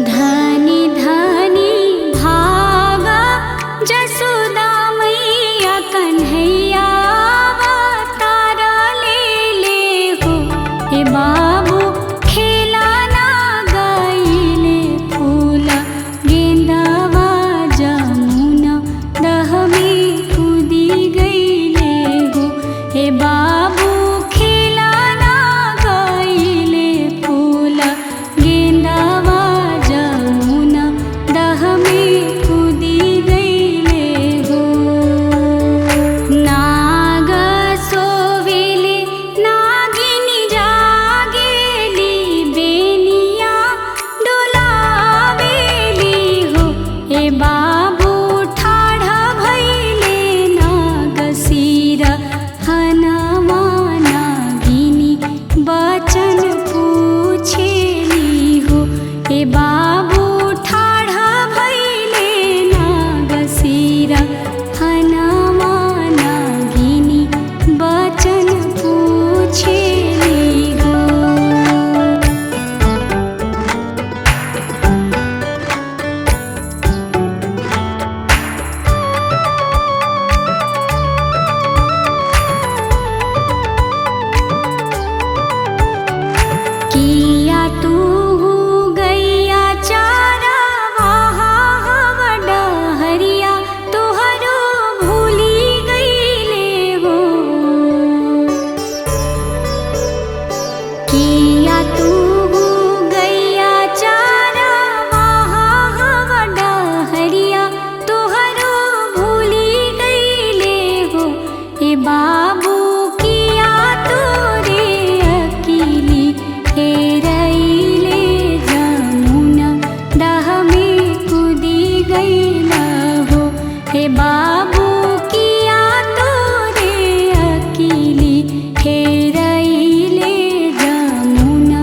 धनी धनी भागा जसोदा मैया कन्हैया अवतारा ले ले हो। हे बाबू खेला ना गईले फूला गेंदावा जमुना दह में कूदी गईले हो। हे बाबू खेला ना गईले फूला गेंदावा जमुना दह में कूदी गईले हो। नाग सोवेले नागिनी जागेली बेनिया डोलावेली हो। हे बाबू ठाढ़ा भइले नाग सिर हनवा नागिनी बचन पूछेली हो। हे बाबू ठाढ़ा भइले नाग सिर हनवा नागिनी बचन पूछेली हो। किया तू गैया चारा वहा हवडा हरिया तोहरो भूली गईले हो। किया तू गैया चारा वहा हवडा हरिया तोहरो भूली गईले हो। हे बाबू किया तोरे अकेली हेरैले जमुना दह में कूदी गईला हो। हे बाबू किया तोरे अकेली हेरैले जमुना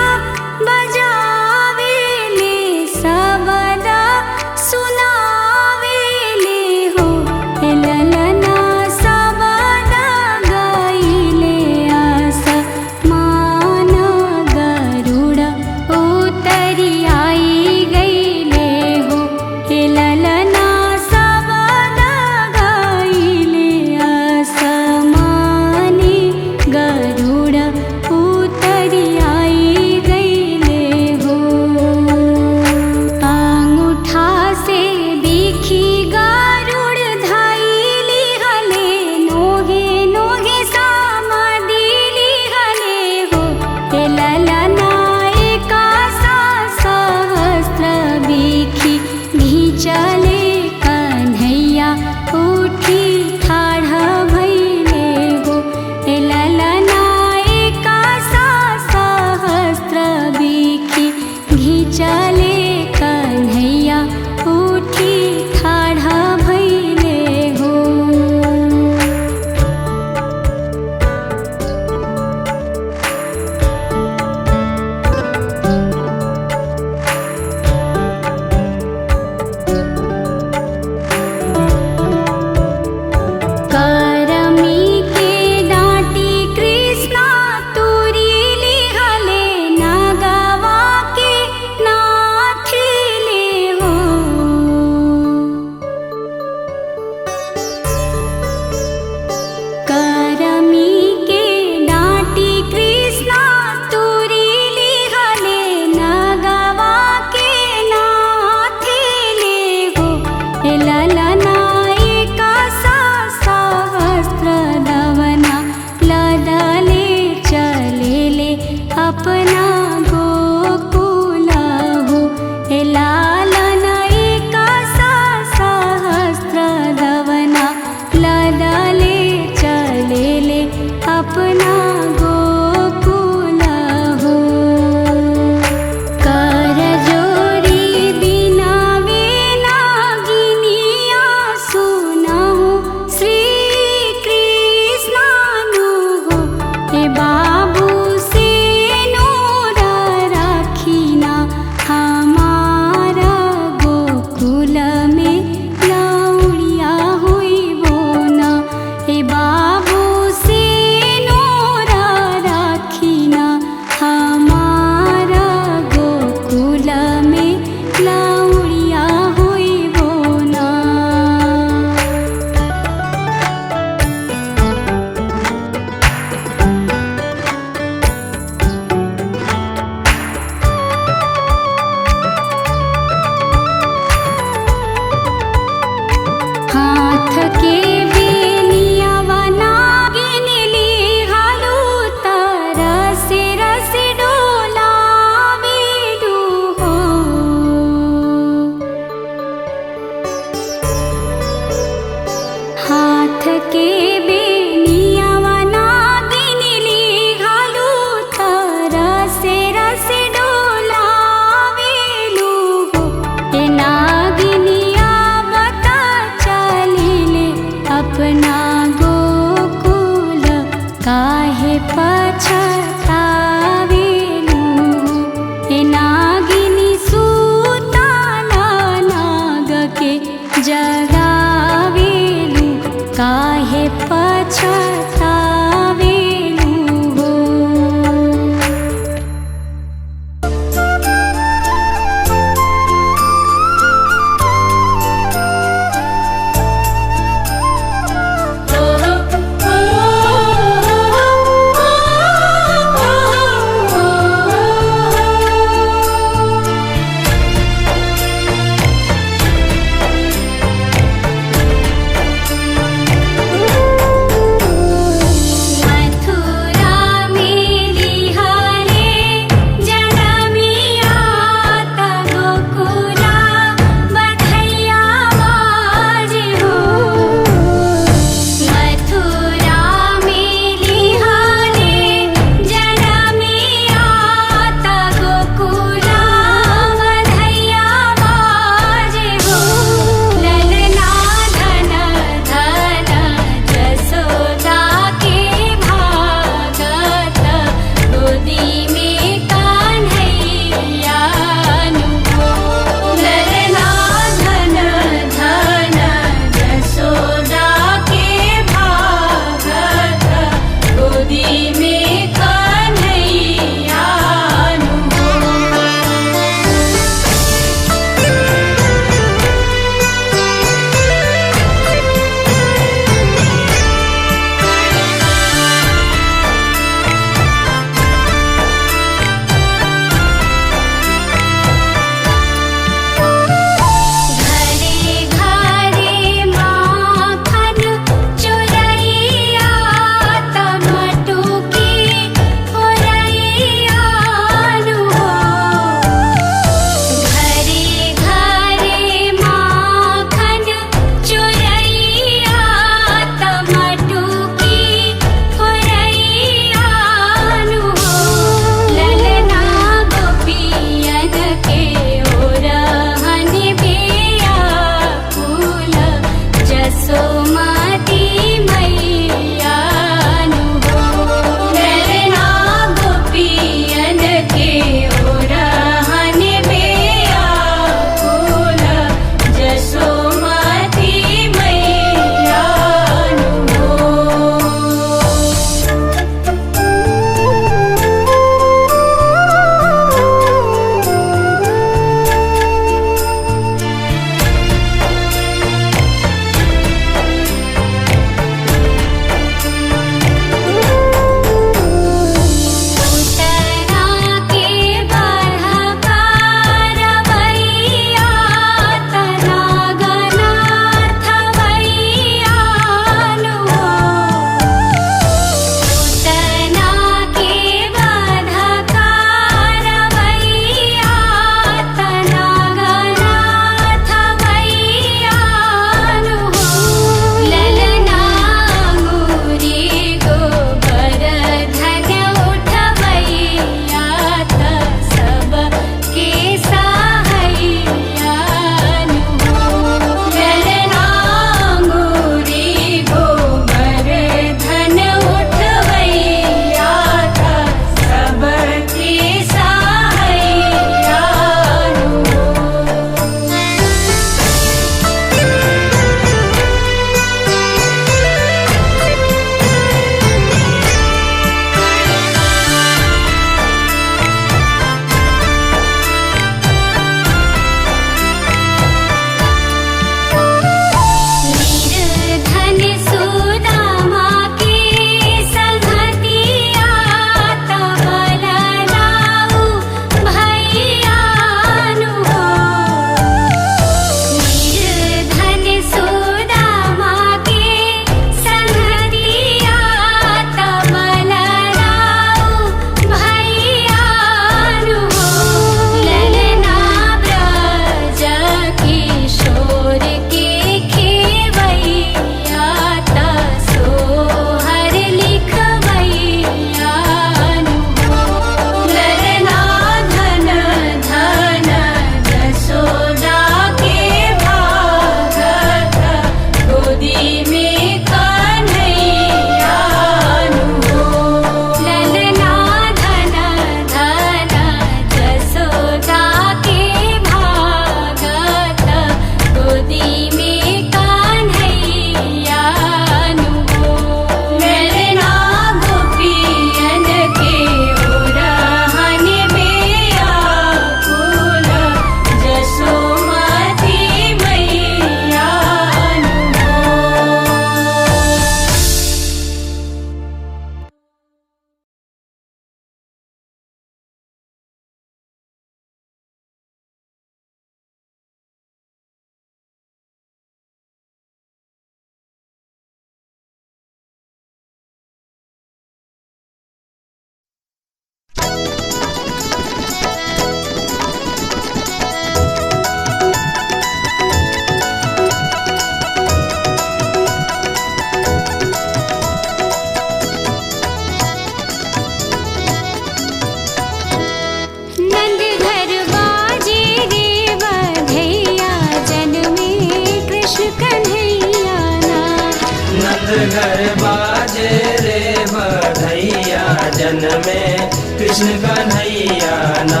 कृष्ण कन्हैया ना।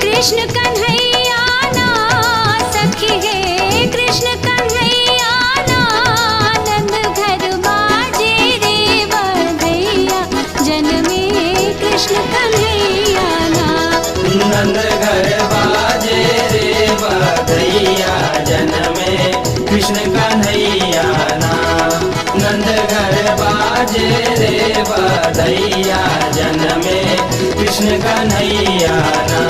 कृष्ण कन्हैया ना सखी है कृष्ण कन्हैया ना नंद घर बाजे रे बधैया जन्मे कृष्ण कन्हैया ना। नंद घर बाजे रे बधैया जन्मे कृष्ण कन्हैया ना। नंद घर बाजे रे बधैया जन्मे कृष्ण कन्हैया ना।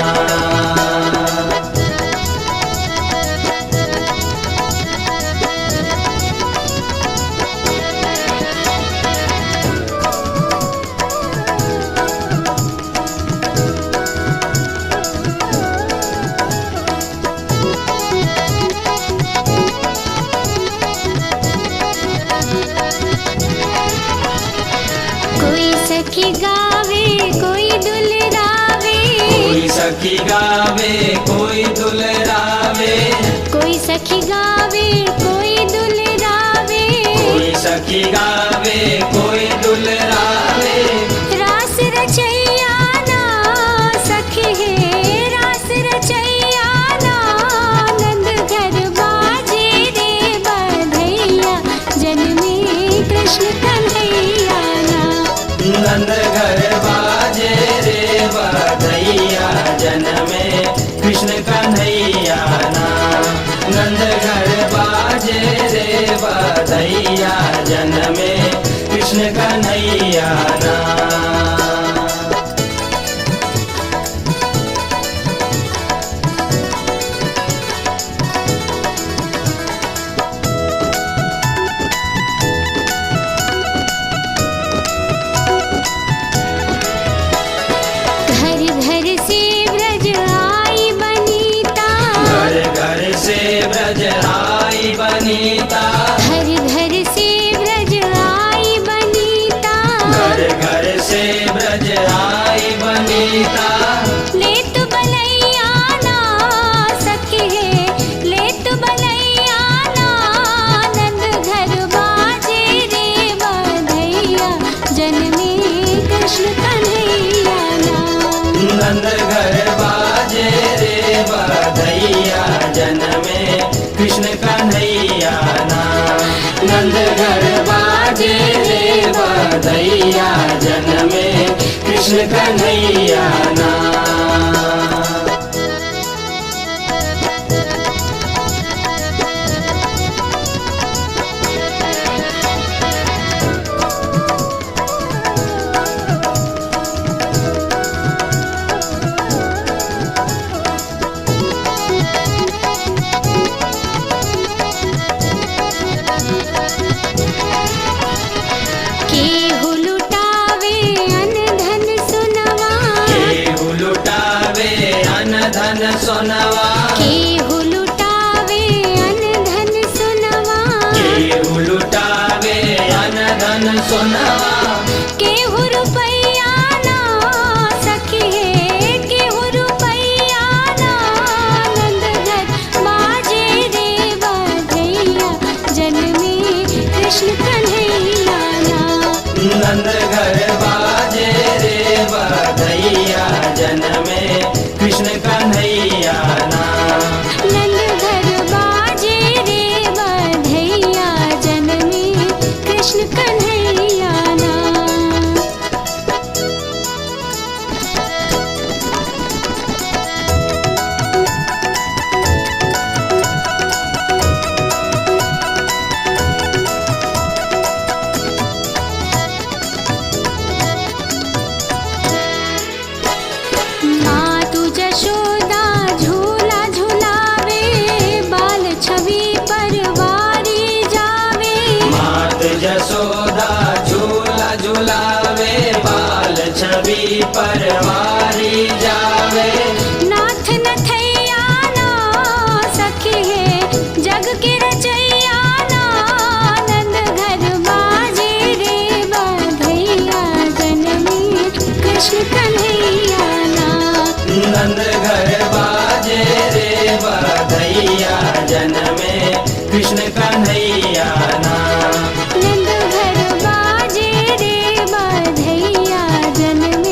कोई सखी गावे कोई दुलरावे कोई सखी गावे कोई दुलरावे। कोई सखी गावे कोई दुलरावे कोई सखी गावे कोई दुलरावे। रास रचैया ना सखी है रास रचैया ना नंद घर बाजे रे बधैया जन्मे कृष्ण कन्हैया ना। नंद घर बाजे रे बधैया जन्मे कृष्ण कन्हैया ना। नंद घर बाजे रे बधैया जन्मे कृष्ण कन्हैया ना। घर घर से ब्रज आई बनीता घर घर से ब्रज आई बनीता। घर घर से ब्रज आई बनीता घर घर से ब्रज आई बनीता। ले तो बलैया ना सखी है ले तो बलैया ना नंद घर बाजे रे बधैया जन्मे कृष्ण कन्हैया ना। नंद घर बाजे रे बधैया जन्मे कृष्ण कन्हैया ना। नंद घर बाजे रे बधैया जन्मे कृष्ण कन्हैया ना। केहू लुटावे अन धन सुनवा केहू लुटावे अन धन सोनवा। केहू लुटावे अन धन सुनवा केहू लुटावे अन धन सोनवा। केहू रुपैया ना सखी है केहू रुपैया ना नंद घर बाजे रे बधैया जन्मे कृष्ण कन्हैया ना। नंद घर बाजे रे बधैया जन्मे कृष्ण कन्हैया ना। नंद घर बाजे रे बधैया जन्मे कृष्ण कन्हैया ना। मातु जशोदा झूला झूलावे बाल छवि परवारी जावे। मात जसोदा झूला झूलावे बाल छवि परवारी जावे। नाथ नथैया ना सखी है जग के रचैया ना नंद घर बाजे रे बधैया जन्मे कृष्ण कन्हैया ना। नंद घर बाजे रे बधैया जन्मे कृष्ण कन्हैया ना। नंद घर बाजे रे बधैया जन्मे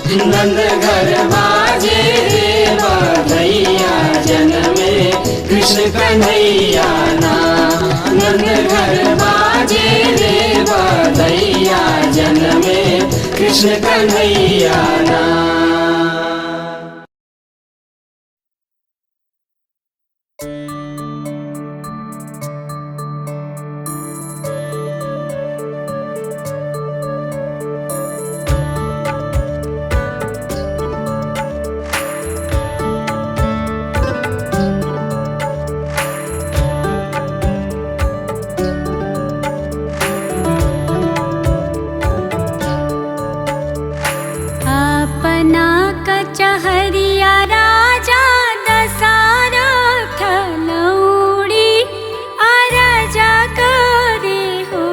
नंद घर बाजे रे बधैया जन्मे कृष्ण कन्हैया ना। नंद घर बाजे रे बधैया जन्मे कृष्ण कन्हैया ना। अपना कचहरिया राजा दशरथ लौड़ी अरजा करे हो।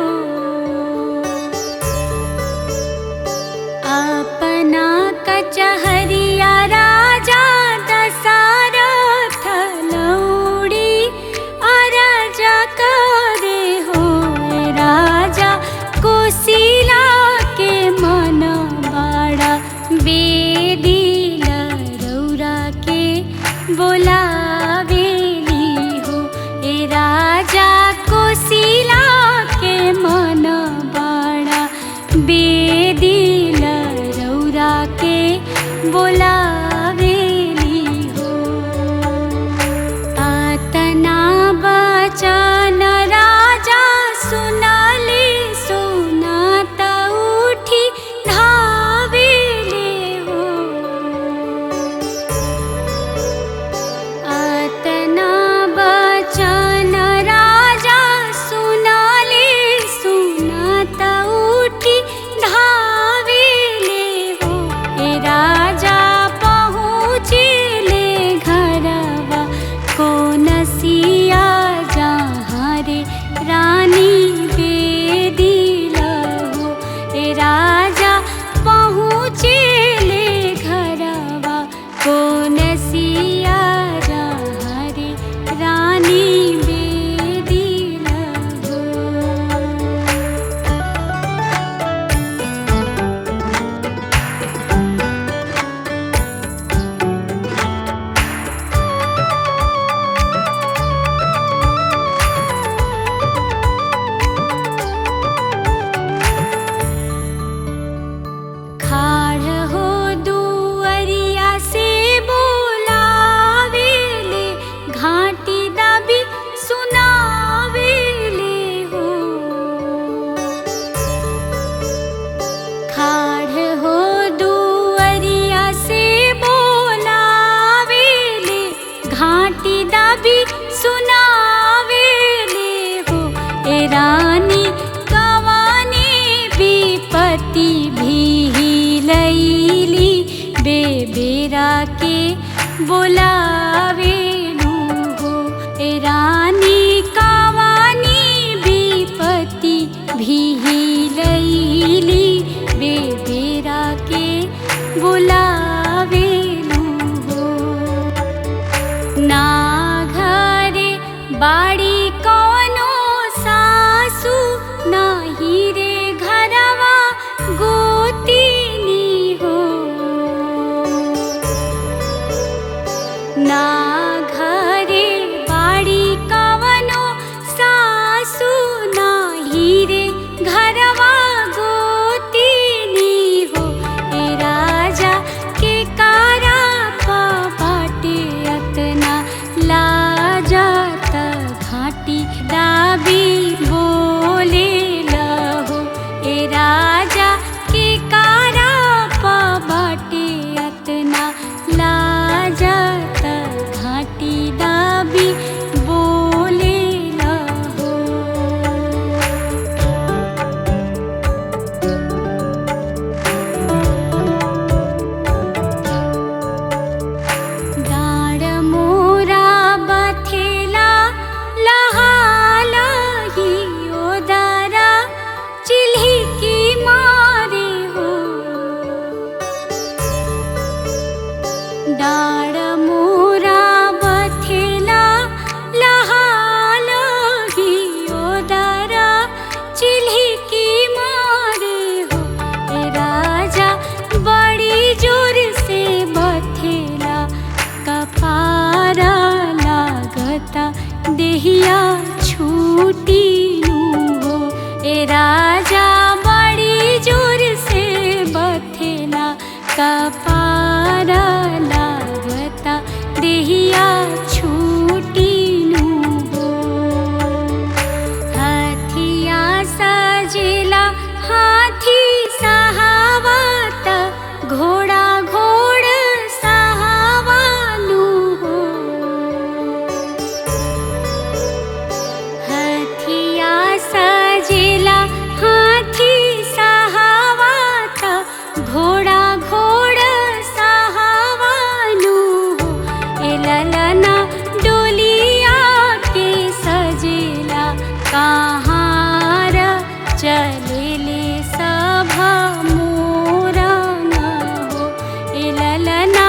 अपना कचहरिया राजा दशरथ लौड़ी अरजा करे हो। राजा कोशिला के मन बाड़ा बेदी लरौरा के बोलावेली हो। ए राजा कोशिला के मन बाड़ा बेदी लरौरा के बोलावेली हो। आतना बचन राजा सुनली सुनात उठी धावेले हो। आतना बचन राजा सुनली सुनात उठी धावेले हो। ए राजा पहुँचले घरवा कोनसिया जहाँ रे रानी बेदी लहो। ए राजा पहुँचले घरवा कोनसिया जहाँ रे रानी बेदी लहो। खाड़ हो दुअरिया से बोलावेले घाटी दाबी सुनावेले हो। खाड़ हो दुअरिया से बोलावेले घाटी दाबी सुनावेले हो। ए रानी कवानी विपत्ति भी लैली बेबेरा के बोलावेलू हो। ए रानी कवानी विपत्ति भी लैली बेबेरा के बोलावेलू हो। ना घरे बाड़ी कौनो सासू नाही रे घरवा गोतिनी हो। ना घरे बाड़ी कवनो सासू नाही रे घरवा गोतिनी हो। ए राजा कपारा लागता देहिया छूटीनु हो। हथिया सजेला हाथी सहावत घोड़ा घोड़ सहावानु हो। हथिया सजेला हाथी सहावत घोड़ा घोड़ सहावानु हो। ए ललना डोलिया के सजेला कहार चलेले सभा मोरंगा हो। ए ललना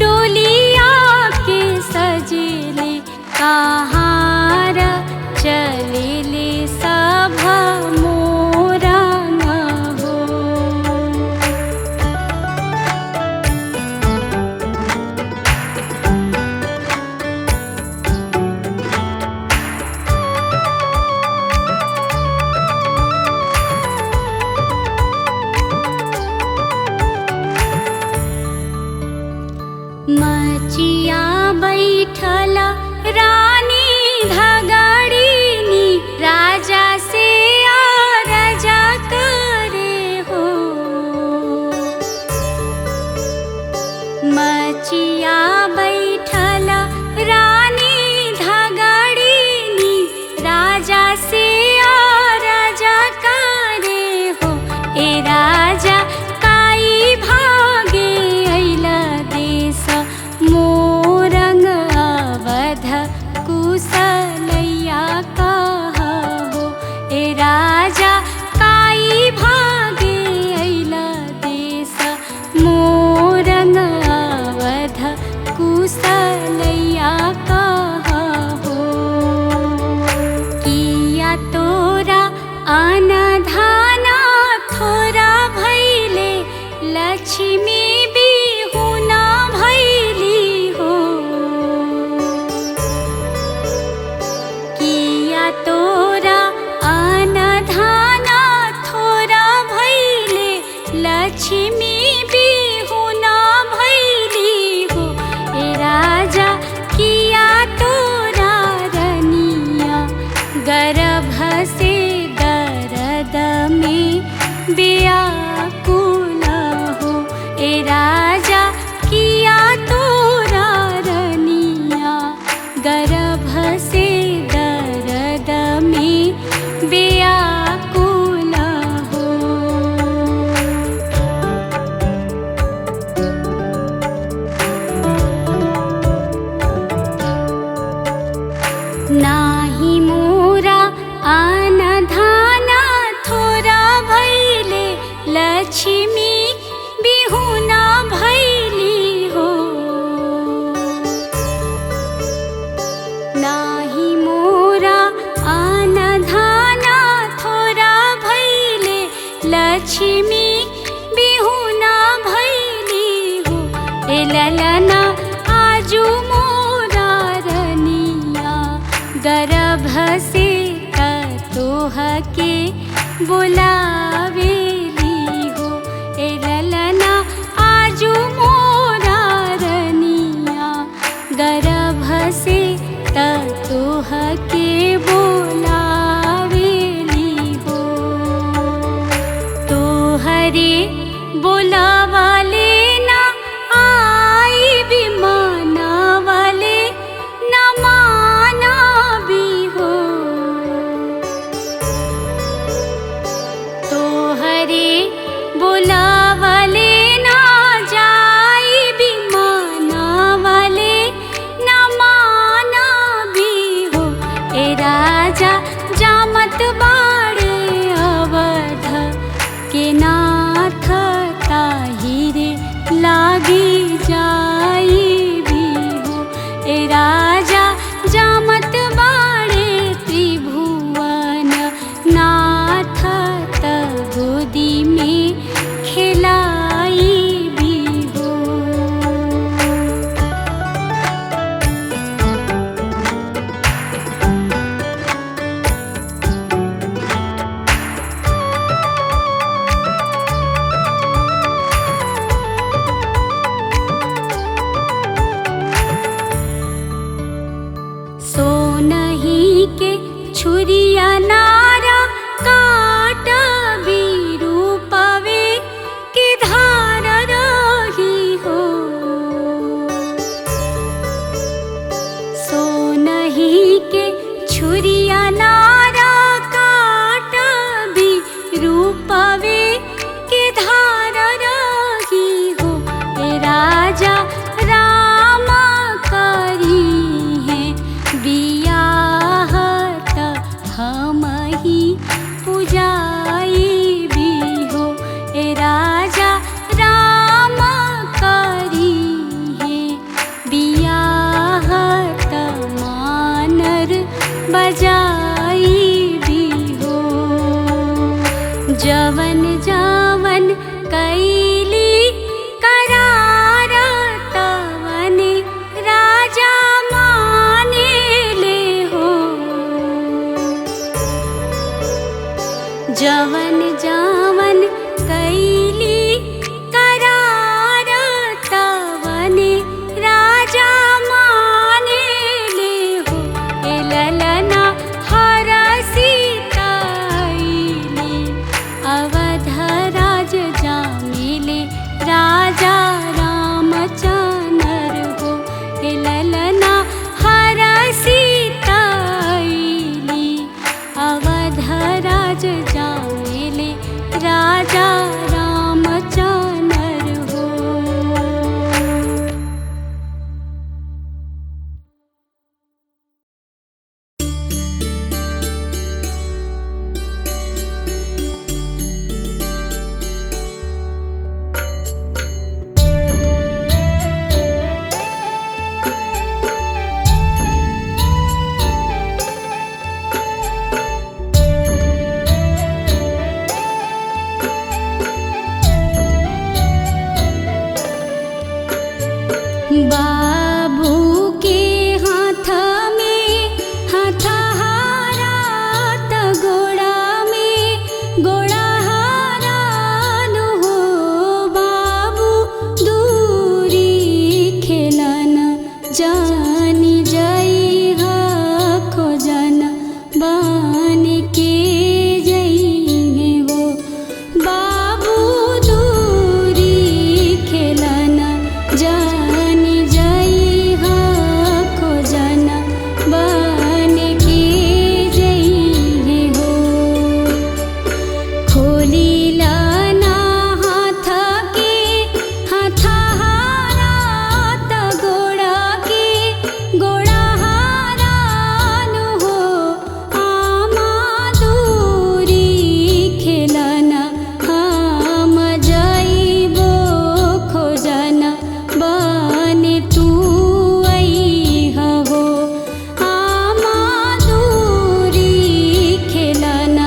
डोलिया के सजेले कहार चलेले सभा मोरंगा हो। मचिया बैठल रानी धगड़ीनी राजा से आरजा करे हो। मचिया बैठल रानी धगड़ीनी राजा से आरजा करे हो। ए राजा काई भागे अइला देश मोरंग अवध कुशलैया कहा हो। ए राजा काई भागे अइला देश मोरंग अवध कुशलैया कहा हो। किया तोरा अनधाना थोरा भैले लक्ष्मी बिहुना भैली हो। किया तोरा अनधाना थोरा भैले लक्ष्मी बिहुना भैली हो। ए राजा किया तोरा रनिया गर्भ से दर्द में व्याकुल हो। ए राजा किया तोरा रनिया गर्भ से दर्द में व्याकुल हो। नाही मोरा अनधाना थोरा भैले लक्ष्मी बिहुना भैली हो। नाही मोरा अनधाना थोरा भैले लक्ष्मी बिहुना भैली हो। ए ललना आजू मोरा रनिया गर्भ से तोह के बुलावेली हो। ए ललना आजू मोरा रनिया गर्भ से तोह के बुलावेली हो। तोहरे बुलावाले ना आई भी माना वाले न माना भी हो। तोह छुरिया नारा काट विरूपवे के धार रही हो। सो नहीं के छुरिया नारा काट विरूपवे के धार रही हो। ए राजा राम करी है बियाह त हम ही पुजाई भी हो। ए राजा राम करी है बियाह त मानर बजाई भी हो। जवन जवन कैली करार तवन राजा माने ले हो। जवन जवन कैली करार तवन राजा माने ले हो। ए ललना हरसी तैली अवध राज जामिले राजा रामचंद्र हो। ए ललना हरसी तैली अवध राज जामिले राजा रामचंद्र हो। बाबू के हाथ में हथहारा त गोड़ा में गोड़ा हारान हो। बाबू दूरी खेलन जानी जई खोजन बन के जई हो। बाबू दूरी खेलन जानी जई खोजन बन के जई हो। खोली लाना हाथ के हथहारा त गोड़ा के गोड़ा हारान हो। आमा दूरी खेलन हम जइबो खोजन बन तू अइह हो। आमा दूरी खेलन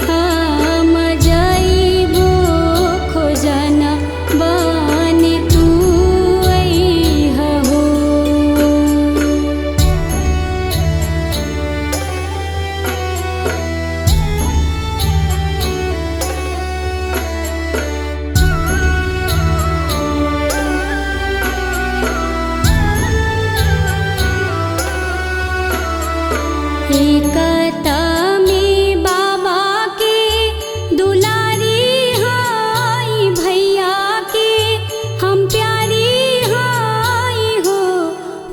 हम जइबो खोजन बन तू अइह हो। एकता में बाबा के दुलारी हाई भैया के हम प्यारी हाई हो।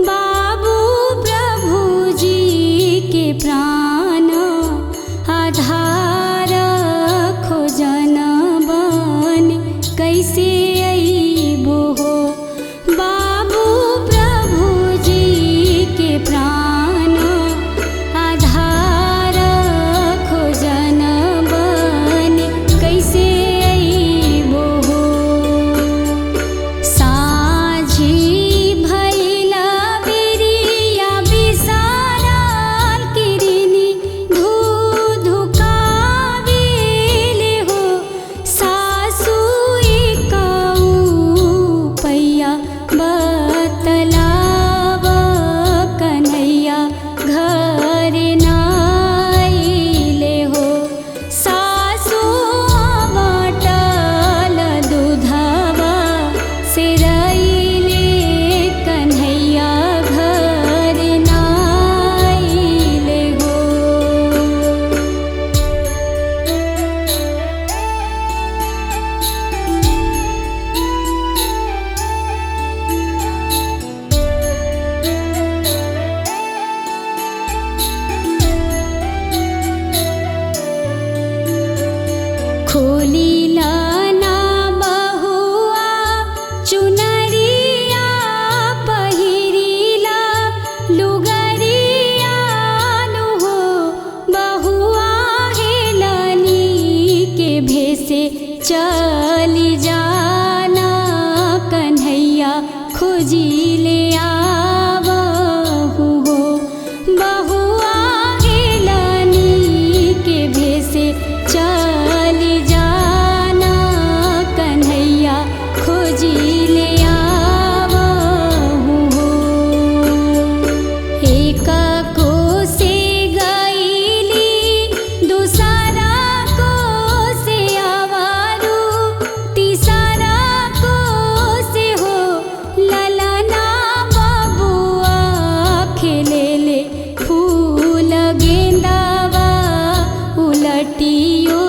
बाबू प्रभु जी के प्राण आधार खोजन बन कैसे अइबो हो। बाबू प्रभु जी के प्राण आधार खोजन बन कैसे अइबो हो। साझी भइला बिरिया बिसारल किरनी धू धुकावेले हो। सासु एकाऊ पैया बतलाव कन्हैया घर नाइले हो। सासु बाटल दूधवा से रइले कन्हैया घर नाइले हो। चली जाना कन्हैया खोजी ले आवहु हो। बहुआ हेलनी के भेसे चली जाना कन्हैया खोजी ले आवहु हो। एक को से गईली दूसरा को से आवारू तीसरा को से हो ललना बबुआ खेले ले फूल गेंदावा उलटियो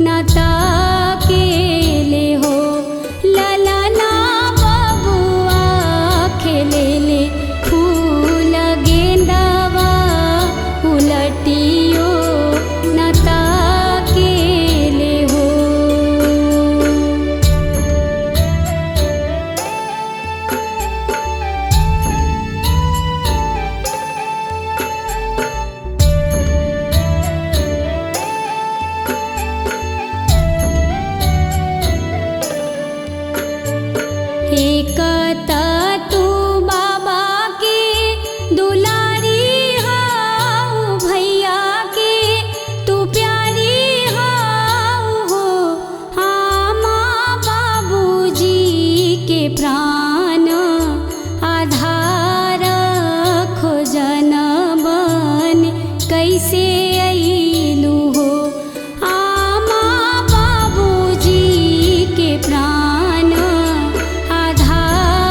नता के ले हो ललना बबुआ खेले ले फूल गेंदावा उलटियो नता के ले हो। एक तू बाबा के दुलारी हाउ भैया के तू प्यारी हाउ हो। आमा बाबूजी के प्राण आधार खोजन बन कैसे अइलू हो। आमा बाबूजी के प्राण आधार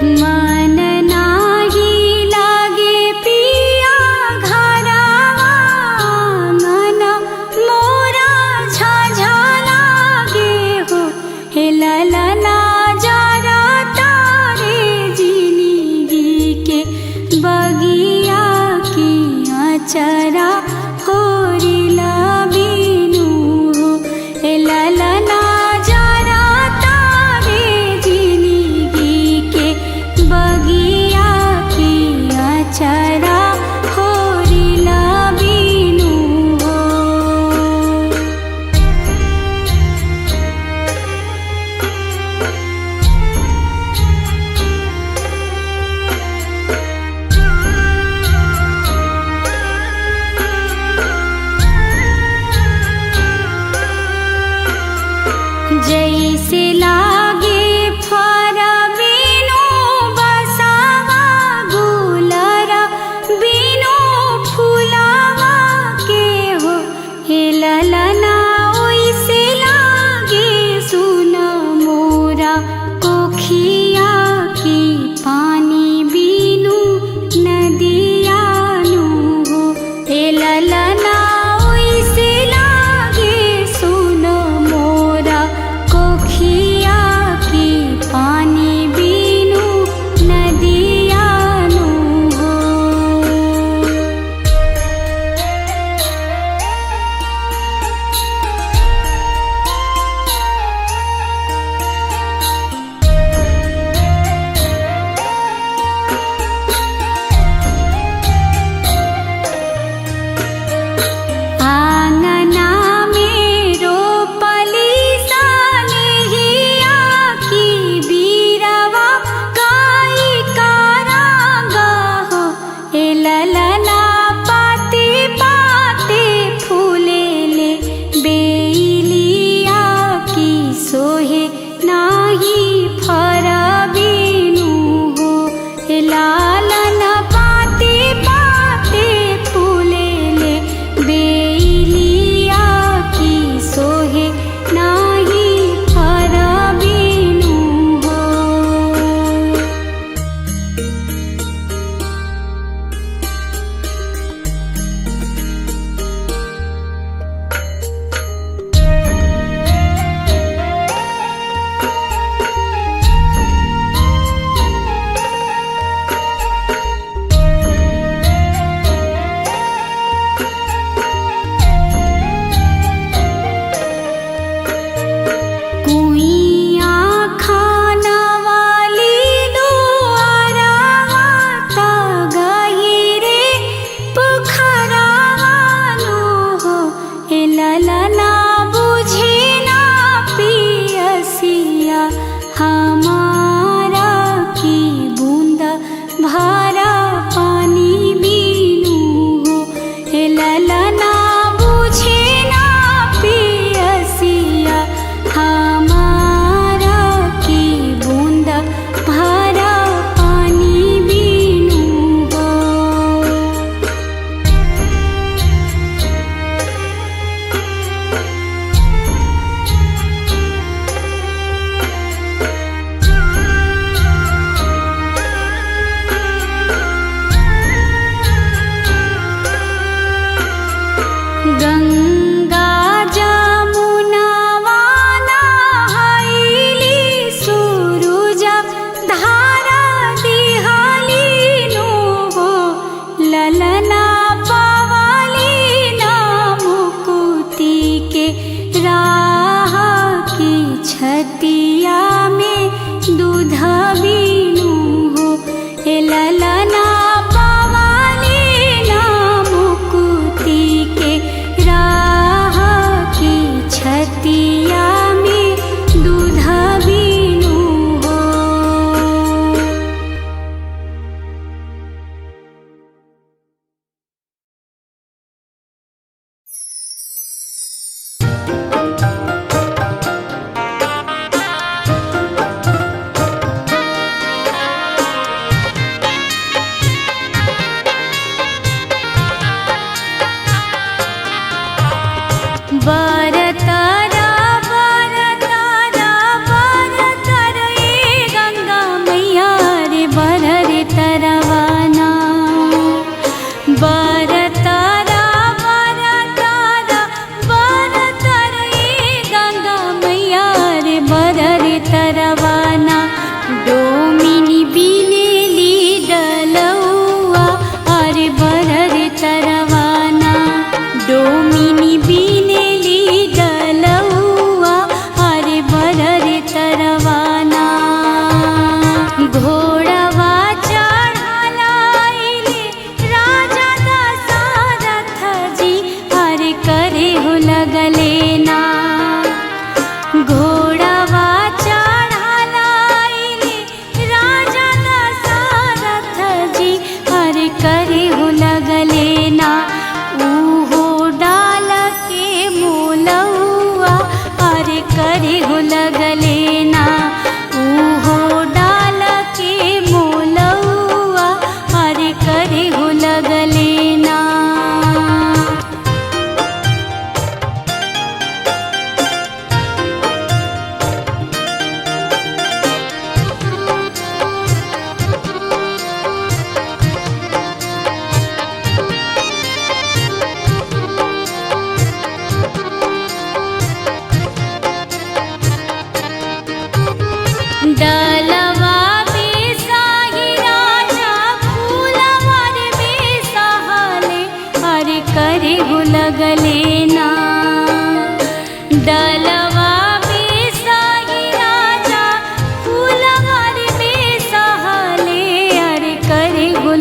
मन नाही लागे पिया घरवा मन मोरा झाझा लागे हो हे ललना जरा तारे जिंदगी के बगिया की अचरा होरिला बिनु हो हे ललना जरा तारे जिंदगी के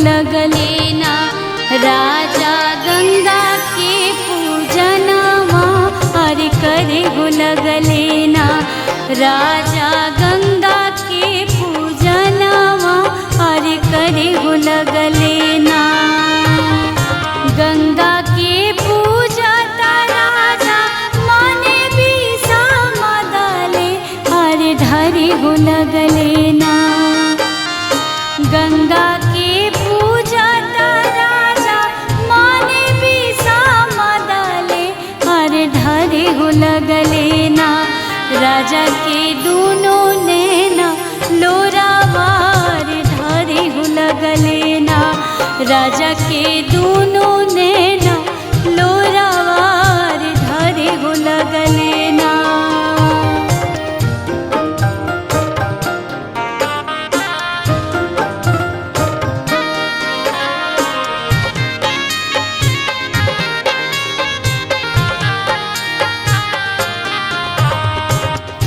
लगले ना राजा गंगा के पूजनवा अरे करे हो लगले ना राजा गंगा के पूजनवा अरे करे हो लगले ना गंगा के पूजा राजा माने भी समदले अरे धरे हो लगले ना गंगा के पूजा राजा माने भी समदले अरे धरे हो लगले ना राजा के दोनों नैना लोरावार धरे हो लगले ना राजा के दोनों नैना लोरावार धरे हो लगले ना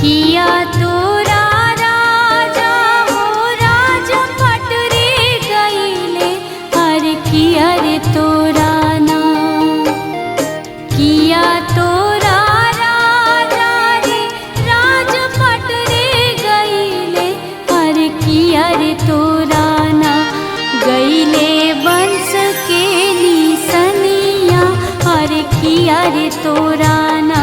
किया तोरा राजा हो राजा पटरे गईले अरे किया रे तोरा ना किया तोरा राजा रे राजा पटरे गईले अरे किया रे तोरा ना गईले वंश के निसनिया अरे किया रे तोरा ना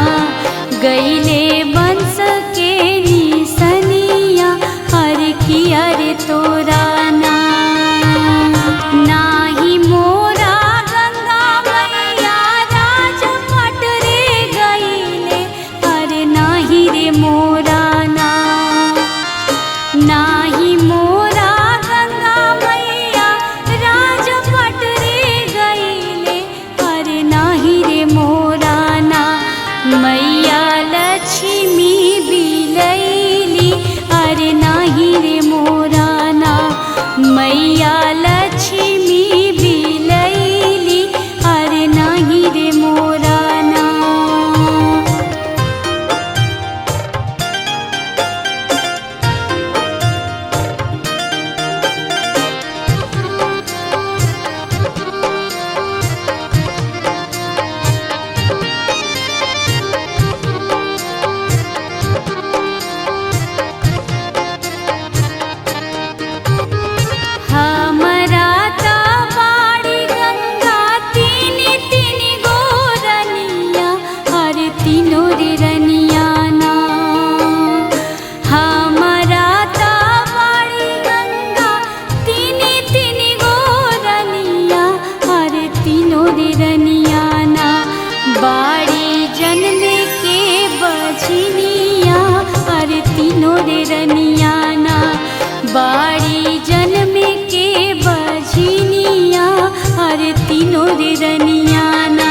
गईले वंश के निसनिया अरे किया रे तोरा ना नाही मोरा गंगा मैया राजा पटरे गईले अरे नाही रे मोरा ना नाही मोरा गंगा मैया राजा पटरे गईले अरे नाही रे मोरा ना मैया लक्ष्मी बिलैली अरे नाही रे मोरा ना मैया लक्ष्मी बिलैली अरे नाही रे मोरा ना हमरा ता बाड़ी गंगा तीन तीन गोरनिया अरे तीनों रे रनिया ना हमरा ता बाड़ी गंगा तीन तीन गोरनिया अरे तीनों रे रनिया ना बाड़ी जन्म के बजनिया अरे तीनों रे रनिया ना बाड़ी जन्म के बजनिया अरे तीनों रे रनिया ना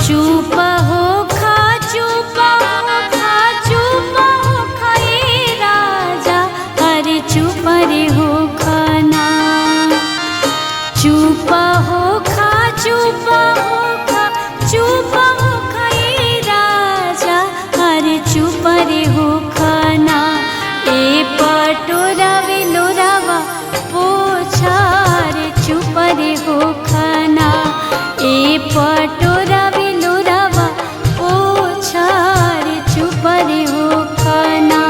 चुप हो खा चुप हो खा चुप हो खाए राजा अरे चुप रे हो खाना चुप हो खा चुप हो खा चुप हो खाए राजा अरे चुप रे हो खाना ए पटोरा वे लोरावा पोछा रे चुप रे हो खाना ए पटोरा वे लोरावा पोछा रे चुप रे हो खाना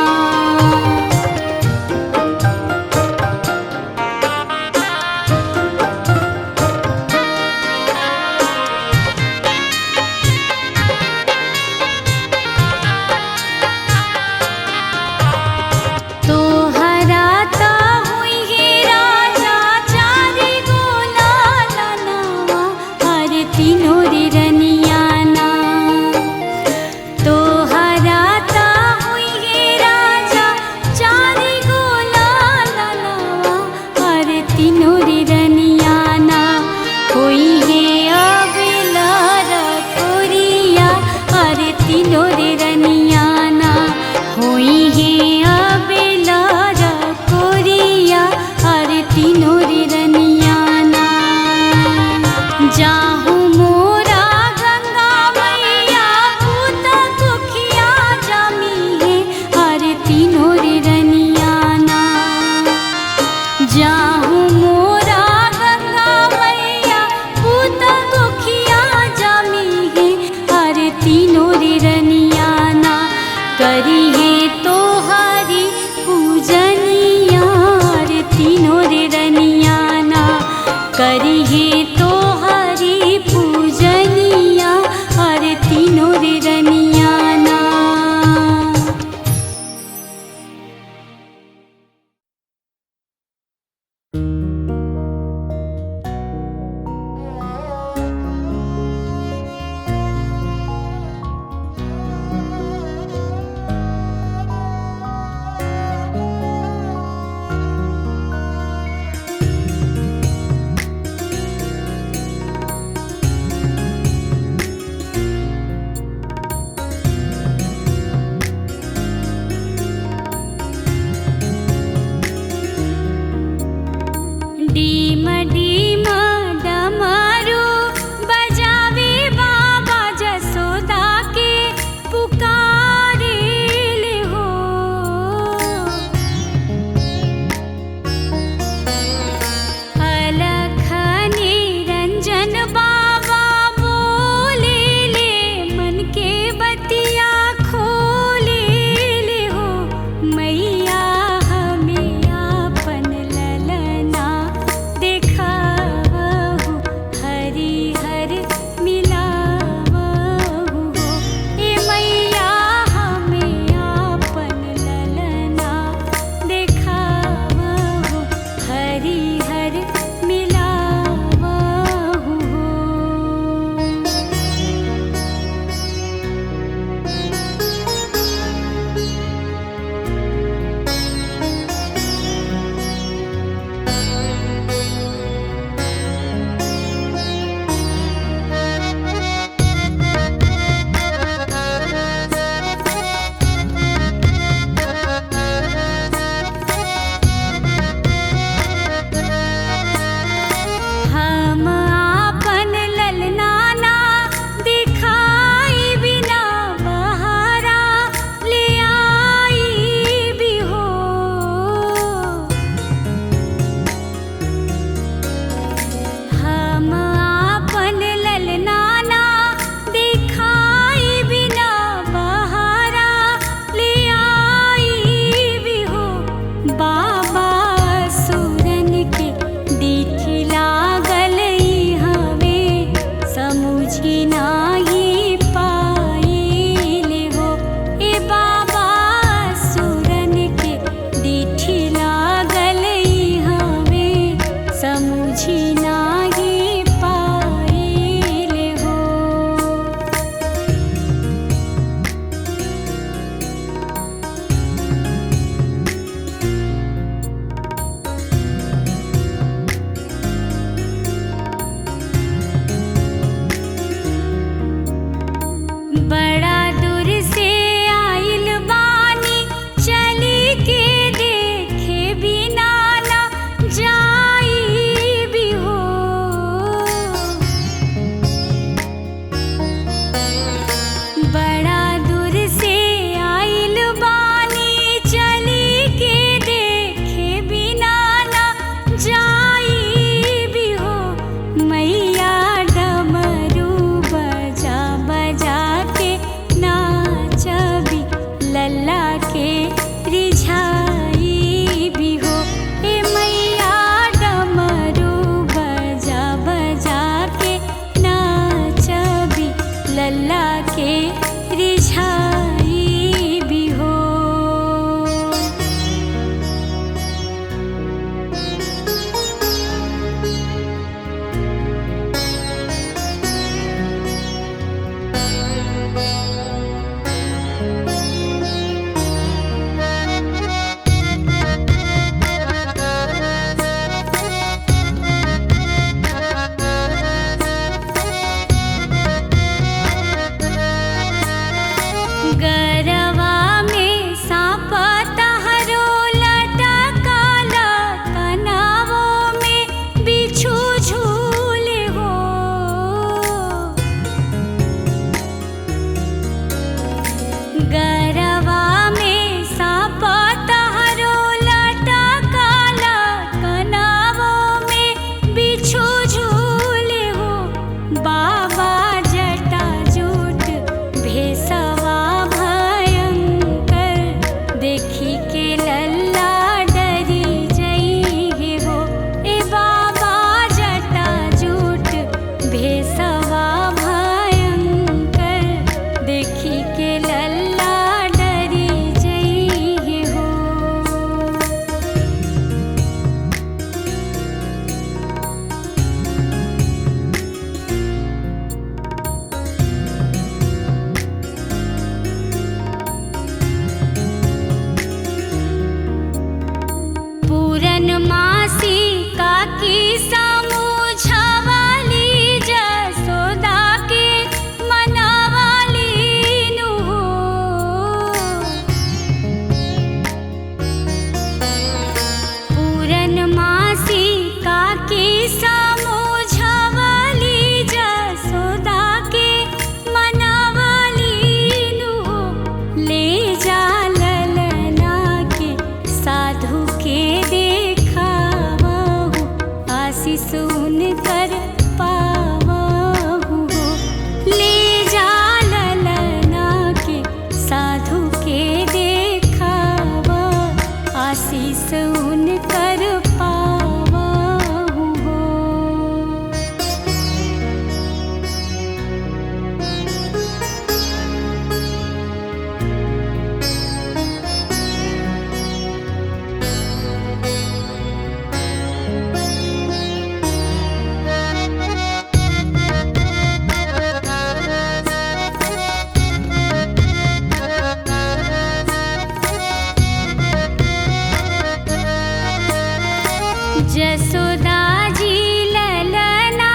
जसोदा जी ललना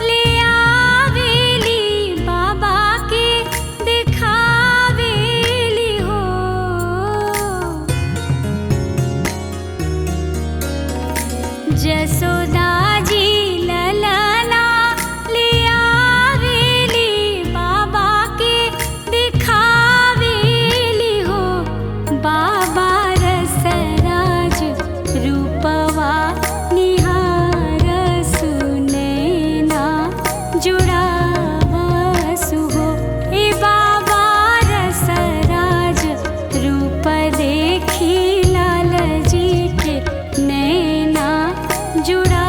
ले आवेली बाबा के दिखावेली हो। जसोदा जी ललना ले आवेली बाबा के दिखावेली हो। बाबा रसराज रूपवा निहारसु नैना जुड़ावसु हो। ए बाबा रसराज रूप देखी लाल जी के नैना जुड़ा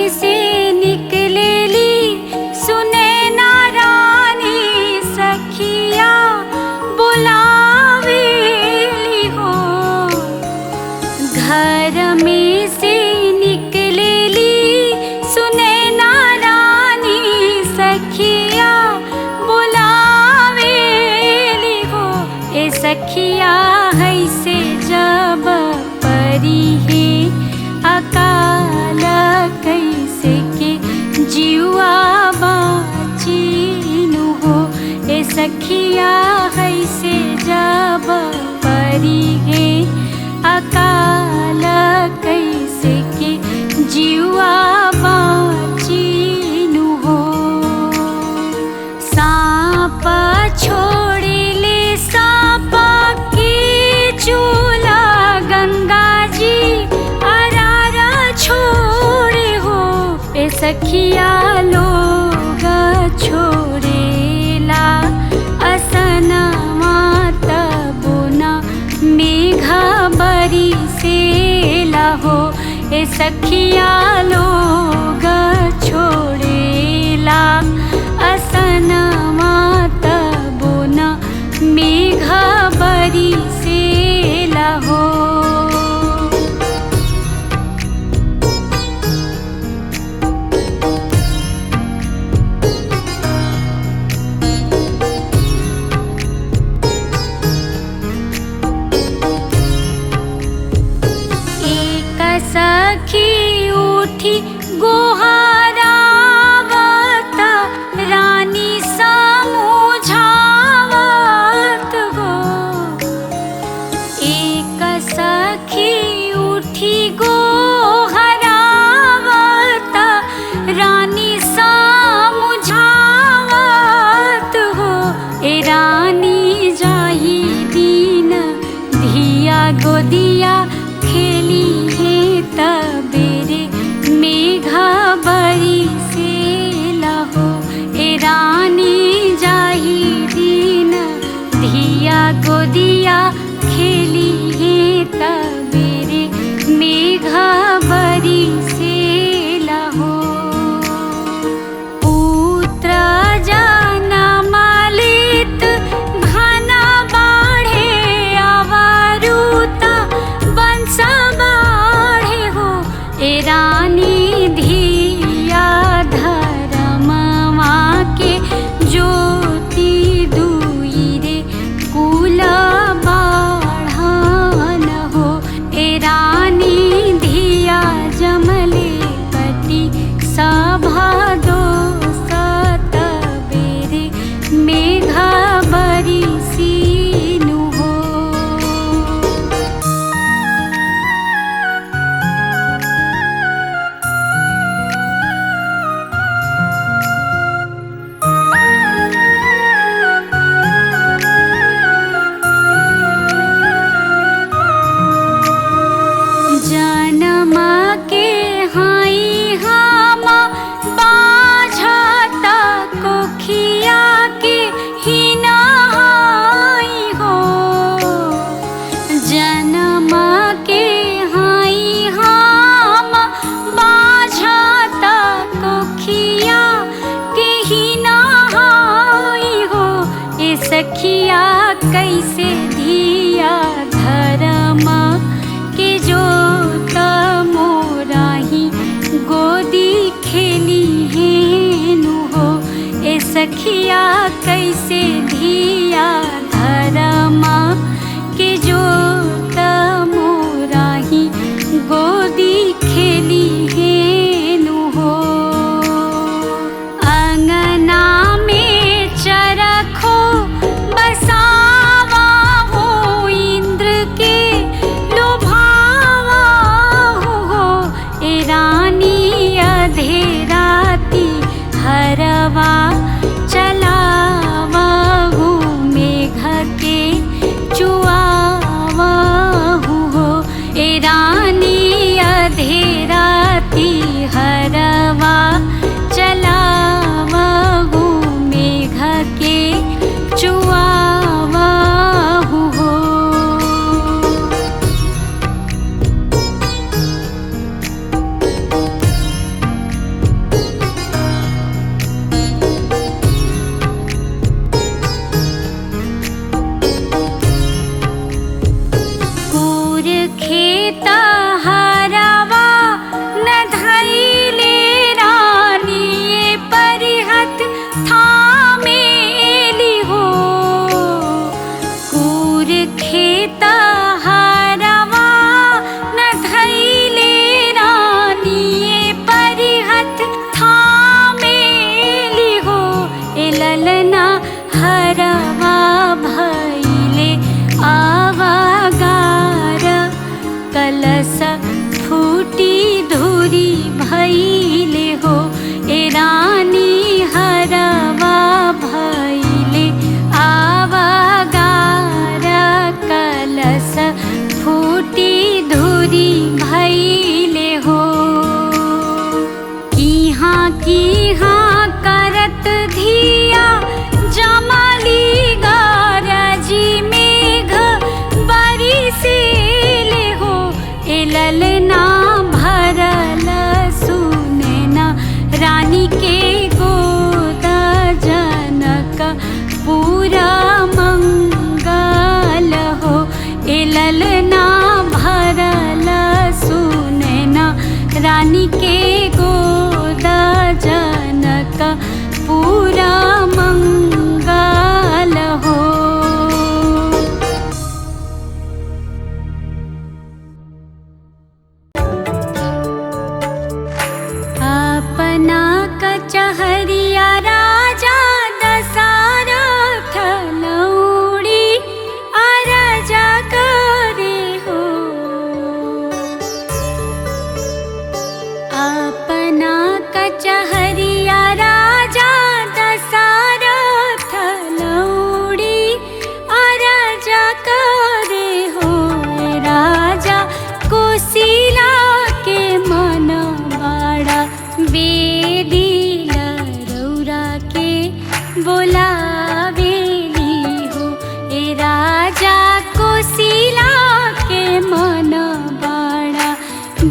से निकलेली सुने ना रानी सखिया बुलावेली हो। घर में से निकलेली सुने ना रानी सखिया बुलावेली हो। ए सखिया है से जब परी है अकाल कैसे के जीवा बाचीनु हो। ए सखिया है से जब परी है अकाल कैसे के जीवा बाचीनु हो। सांप छोड़िले सांप की चूला गंगा जी अरारा छोड़े हो। ए सखिया लोग छोड़ेला असन माता बोना मेघा बरी से हो। ए सखिया लोग छोड़ेला असन माता बोना मेघा बरी से हो। सखी उठी गोहरावत रानी समझावत हो। एक सखी उठी गोहरावत रानी समझावत हो। ए रानी जाही दिन धिया गोदिया खेली तबेरे मेघा बरी से हो। ए रानी जाही दिन धिया गोदिया खेली है तबेरे मेघा बरी से हो। पुत्र जनम लित घन बाढ़े अवरुता वंश ए रानी धिया धर्मवा के ज्योति दुई रे कुल बाढ़न हो। ए रानी धिया जमले कटी सभा दो सतबेरे मेघा बरी सीनु हो। जन्म के हाई हम बाझत कोखिया के ही नहाई हो। जन्म के हाई हम बाझत कोखिया के ही नहाई हो। ए सखिया कैसे धिया धर्म के जो मोराही गोदी खेली हेनु हो। ए सखिया कैसे धिया धर्मा के जो मोराही गोदी खेली हेनु हो। अंगना में चरखो बसावा हो इंद्र के लुभावा हो। ए रानी अधेराती हरवा चलावा हो मेघ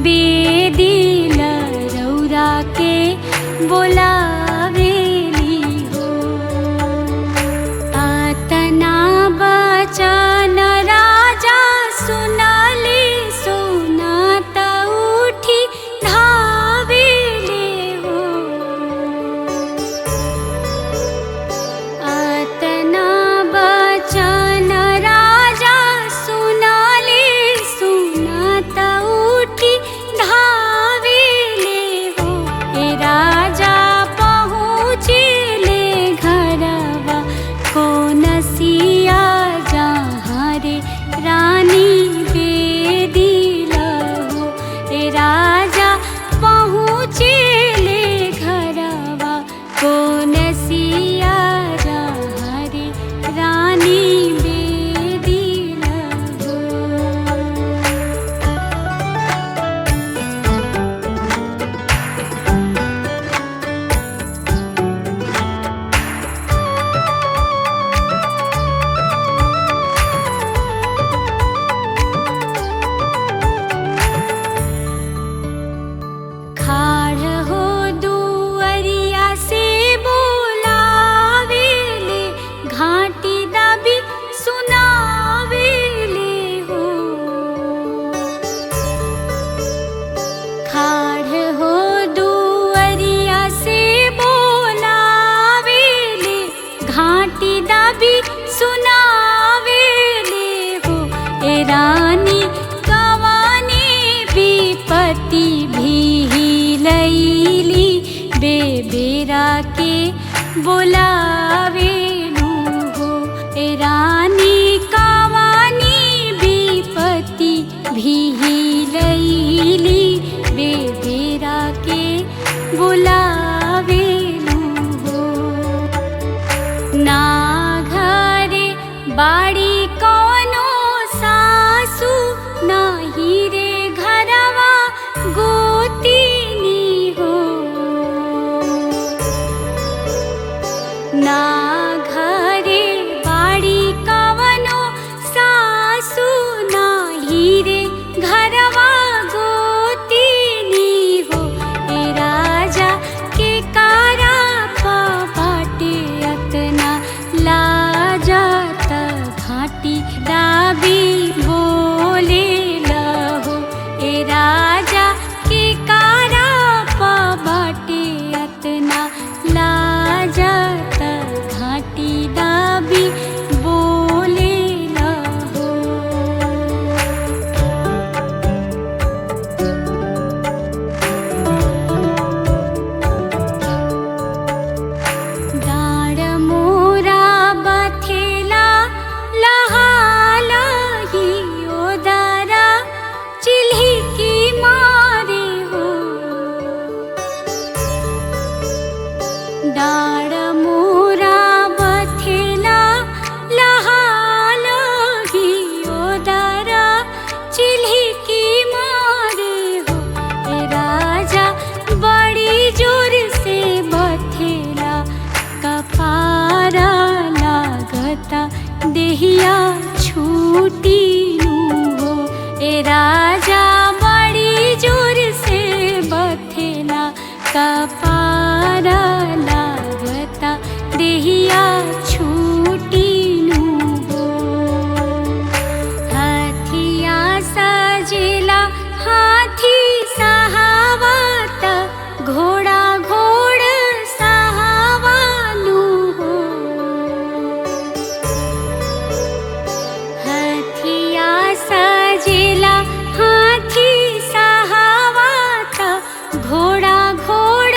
बेदिल रौरा के बोलावेली हो। आतना बचन राजा सुनली सुनाता उठी धावेले हो। आतना बचन राजा सुनली सुनाता उठी धावेले हो। ए राजा पहुँचले घरवा कौन सिया जहाँ रे रानी बेदिल हो। ए राजा पहुँचले घरवा कौन सिया जहाँ रे रानी बेदिल हो। खाड़ हो दुअरिया से बोलावेले घाटी दाबी सुनावेले हो। खाड़ हो दुअरिया से बोलावेले घाटी दाबी सुनावेले हो। ए रानी कवानी विपत्ति भी लैली बेबेरा के बोलावेलू हो। ए रानी कवानी विपत्ति भी लैली बेबेरा के बोलावेलू हो। ना घरे बाड़ी कौनो सासू नाही रे घरवा गोतिनी हो। ना घरे बाड़ी कवनो सासू नाही रे घरवा गोतिनी हो। ए राजा के कारा पा बाटे अतना लाजत घाटी दाबी बोले लहो। ए राजा के कारा पा बाटे अतना लाजत घाटी दाबी बोले लहो। डाँड मोरा बथेला लहालही ओदारा चिल्हिकी मारे हो। डाँड मोरा बथेला लहालही ओदारा चिल्हिकी मारे हो। ए राजा बड़ी जोर से बथेला कपारा लागता देहिया छूटी नू हो। ए राजा बड़ी जोर से बथेला कपारा लागता देहिया छूटी नू हो। हाथिया सजेला हाथी सहावत घोड़ा घोड़ सहावालू हो। हाथिया सजेला हाथी सहावत घोड़ा घोड़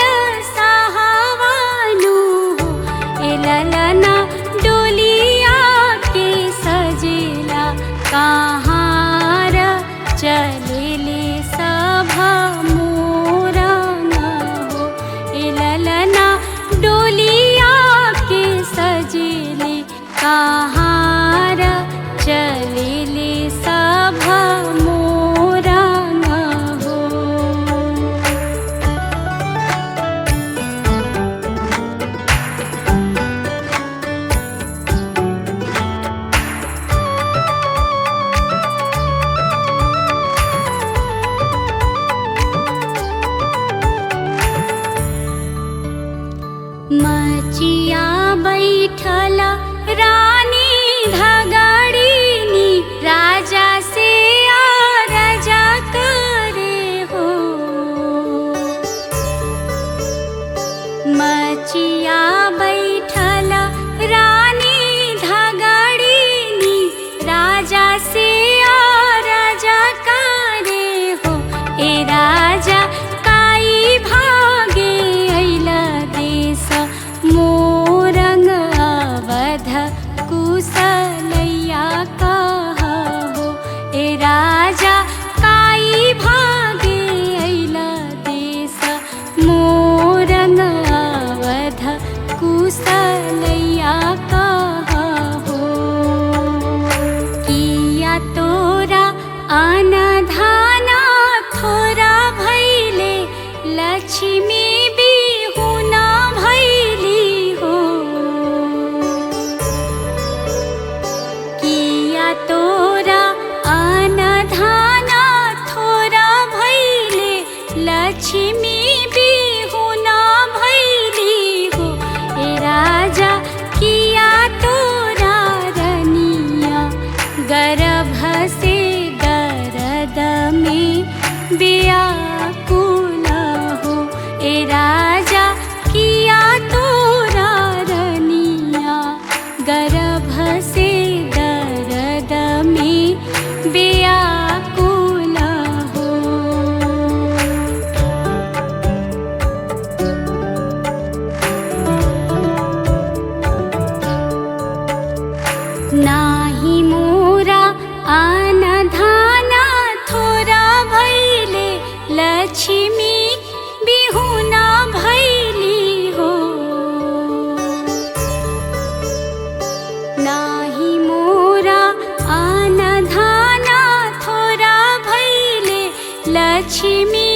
लक्ष्मी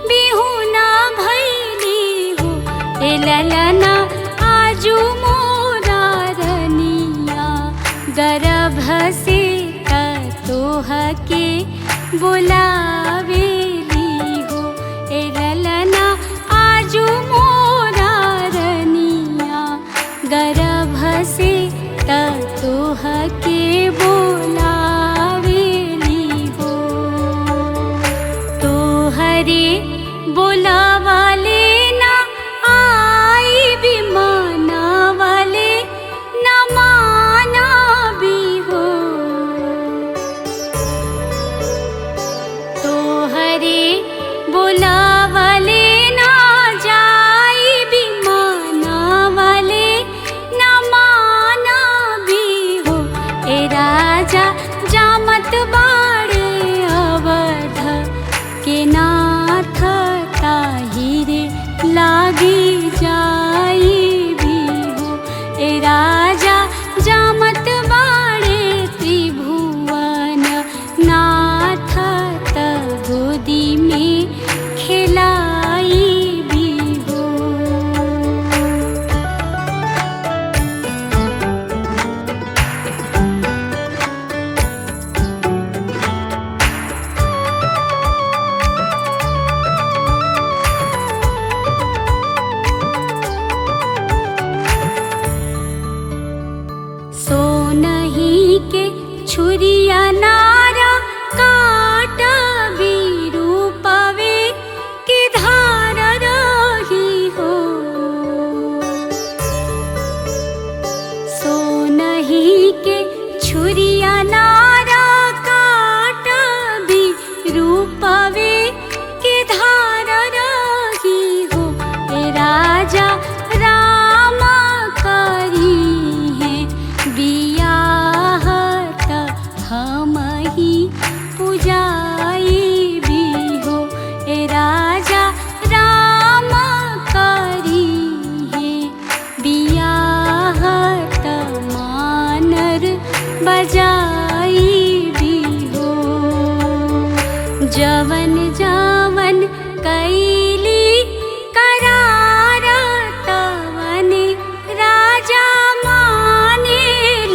बिहुना भैली हो ए ललना आजू मोरा रनिया गर्भ से तोह के बुलावेली हो ए ललना आजू मोरा रनिया गर्भ से तोह के बुलावेली हो तोहरे बुलावाले ना आई विमाना वाले न माना भी हो तोहरे बुलावाले ना जाई विमाना वाले न माना भी हो ए राजा जामत बाड़े अवध के नाथ ताहिरे लागी जाई भी हो ए राजा जामत बाड़े त्रिभुवन नाथ गोदी में खिलाई भी हो सोनही के छुरिया नारा काट बीरू पवे की धार रही हो सोनही के छुरिया नारा काट बीरू पवे की धार रही हो ए राजा राम करी है बियाह त हम ही पुजाई भी हो ए राजा राम करी है बियाह त मानर बजाई भी हो जवन जवन कैली करार तवन राजा माने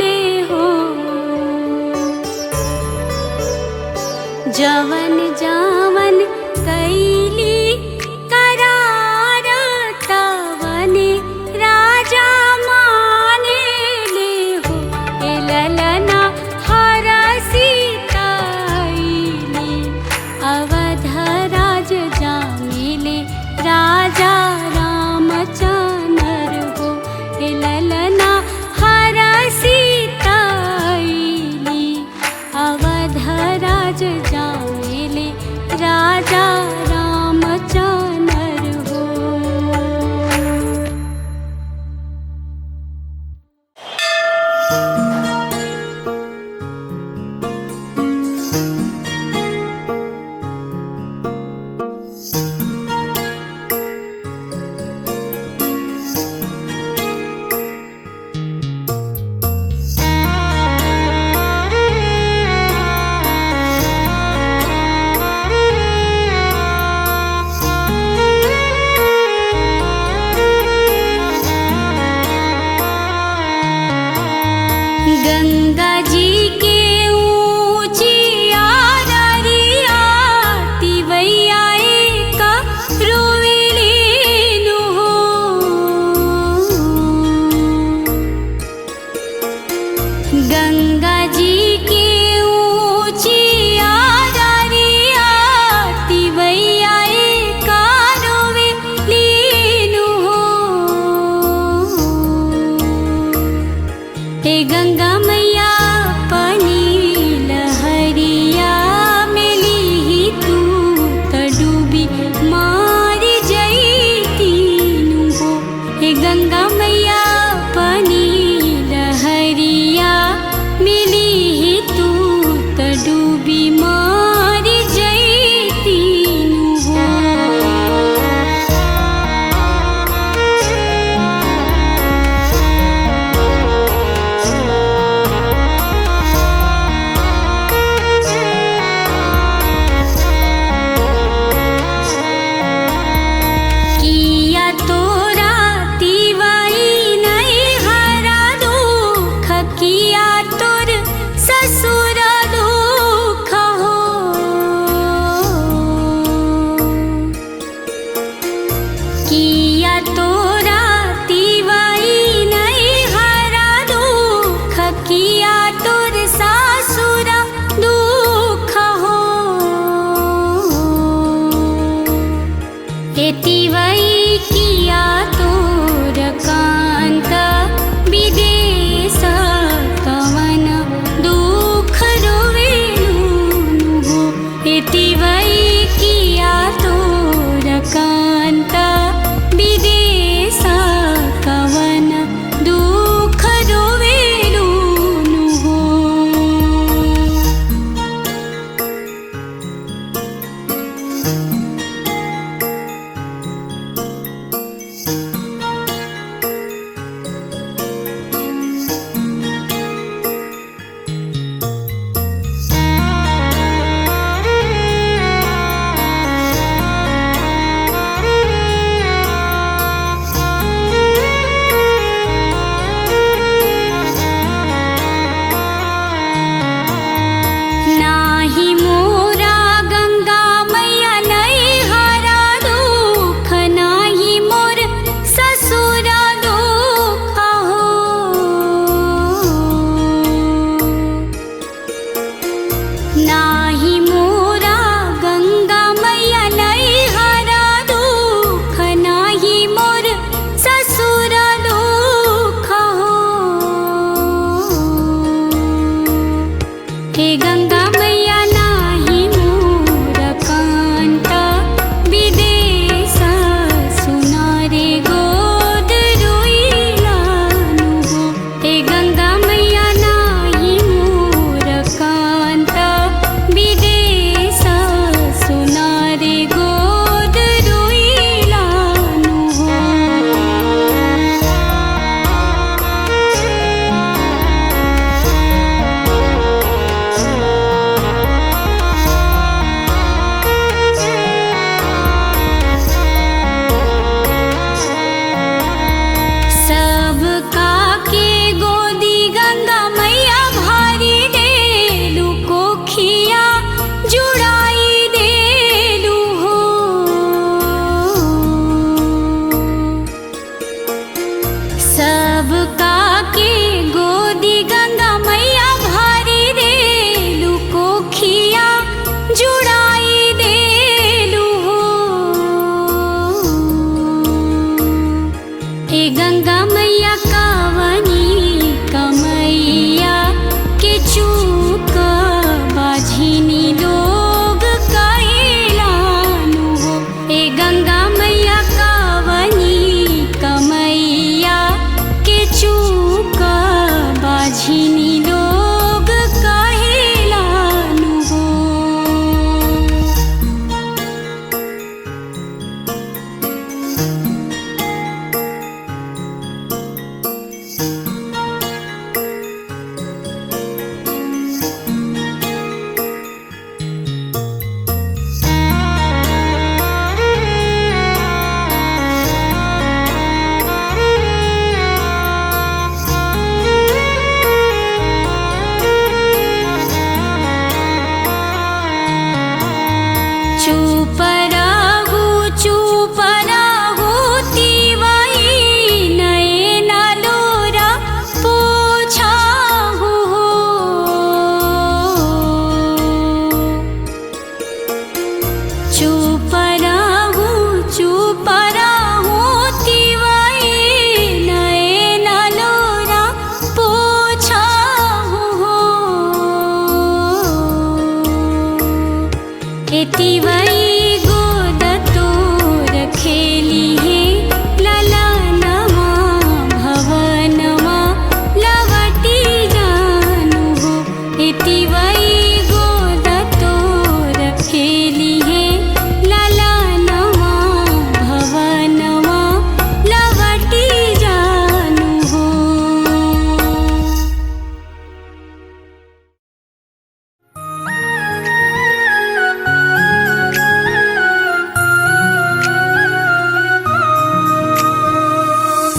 ले हो जवन जवन कैली करार तवन राजा माने ले हो ए ललना हर सीताईली अवध राज जामिले राजा रामचंद्र हो ए ललना हर सीताईली अवध राज जामिले राजा राम तिवई किया तोर कांता विदेसा कवन दुख रोवेलुनु हो। नाही मोरा गंगा मैया नैहरा दुख, नाही मोर ससुरा दुख हो। नाही मोरा गंगा मैया नैहरा दुख, नाही मोर ससुरा दुख हो। हे गंगा मैया नाही मोर कांता विदेसा सुनारे गोद रोइलानु हो। हे गंगा मैया नाही मोर कांता विदेसा सुनारे गोद रोइलानु हो। सबका के गोदी गंगा मैया भारी देलू, कोखिया जुड़ाई देलू हो। सबका के गोदी गंगा मैया भारी देलू, कोखिया जुड़ाई देलू हो। हे गंगा मैया कावनी कमैया के चूक बाझिनी लोग कइलानु हो। हे गंगा मैया कावनी कमैया के चूक बाझिनी लोग कइलानु हो। चुप राहु तिवई नयन लोरा पोछाहु हो। चुप राहु तिवई नयन लोरा पोछाहु हो। हे तिवई गोद तोर खेली है ललनमा भवनमा लवटी जानु हो। हे तिवई गोद तोर खेली है ललनमा भवनमा लवटी जानु हो।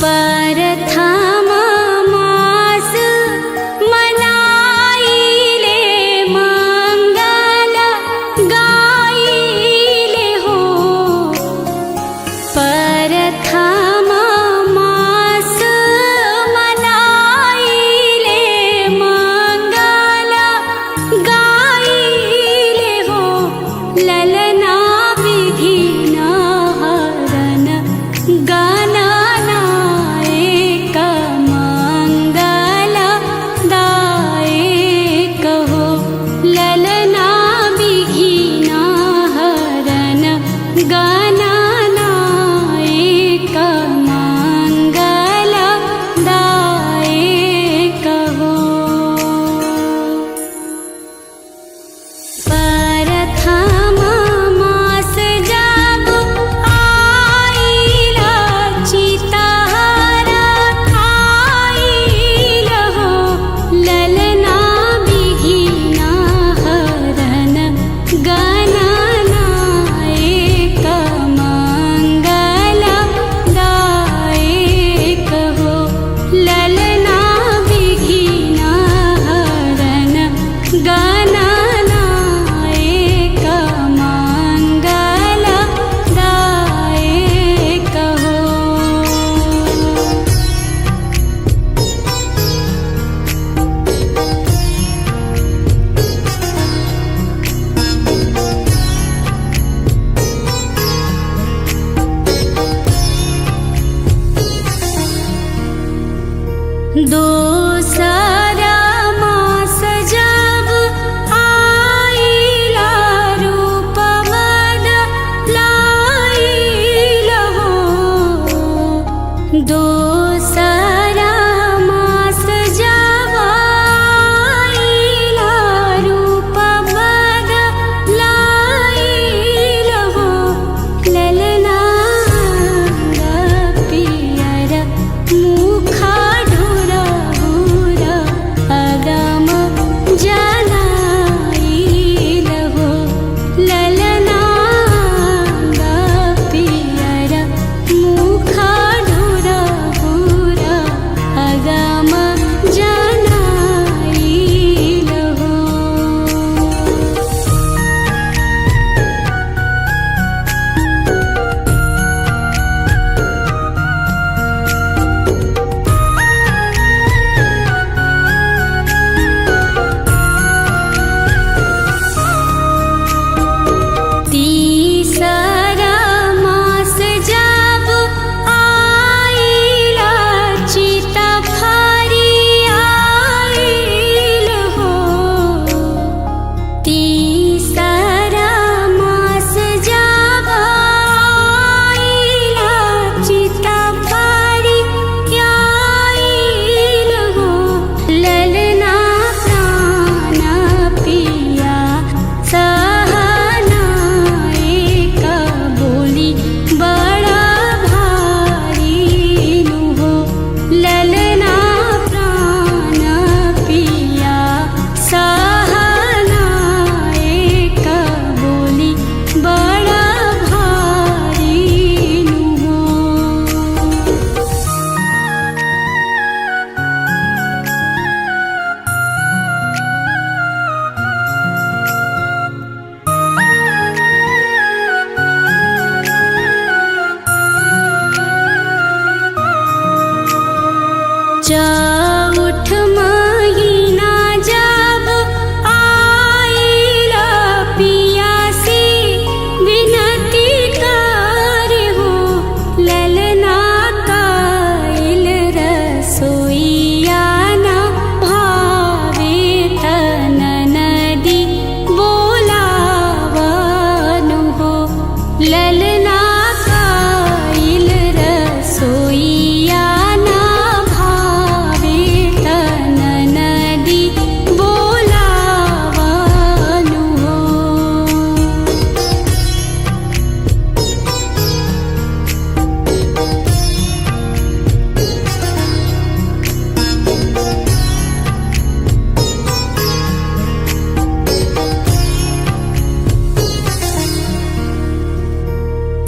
परथमा मास मनाइले मंगल गाइले हो। परथमा मास मनाइले मंगल गाइले हो। ललना विघ्न हरन गणनायक मंगलदायक हो। ललना विघ्न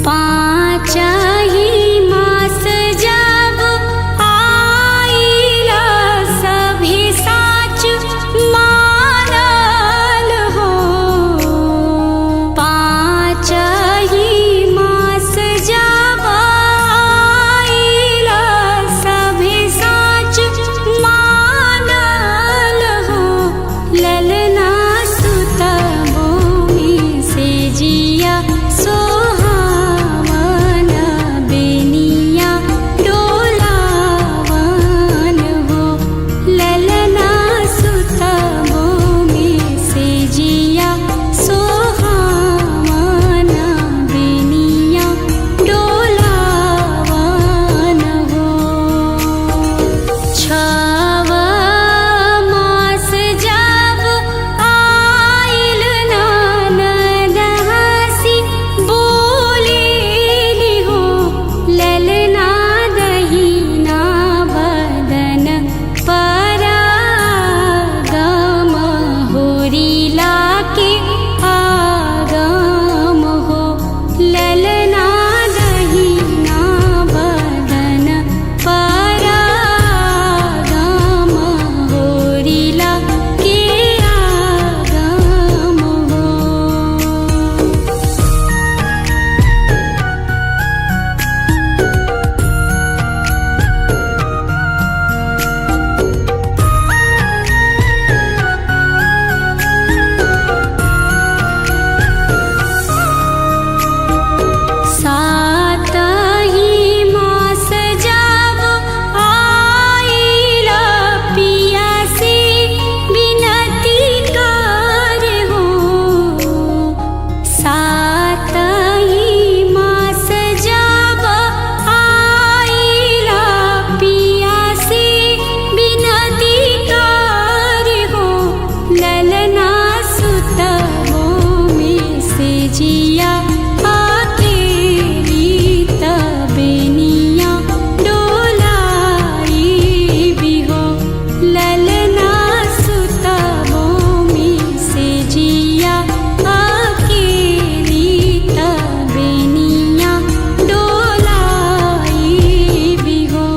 पाँचही मास जब आइला सभी साच मानल हो। पाँचही मास जब आइला सभी साच मानल हो। ललना सुत भूमि से जिया सोहावन बेनिया डोलावन हो। ललना सुत भूमि से जिया सोहावन बेनिया डोलावन हो। छव मास जब आइल ननद हंसी बोलेली हो। ललना दहिना बदन परागम होरिला के आगम हो। ललना दहिना बदन परागम होरिला के आगम हो। सातही मास जब आइला पिया से विनती कर हो। सातही मास जब आइला पिया से विनती कर हो। ललना सुत भूमि से जिया अकेली तबेनिया डोलाई भी हो। ललना सुत भूमि से जिया अकेली तबेनिया डोलाई भी हो।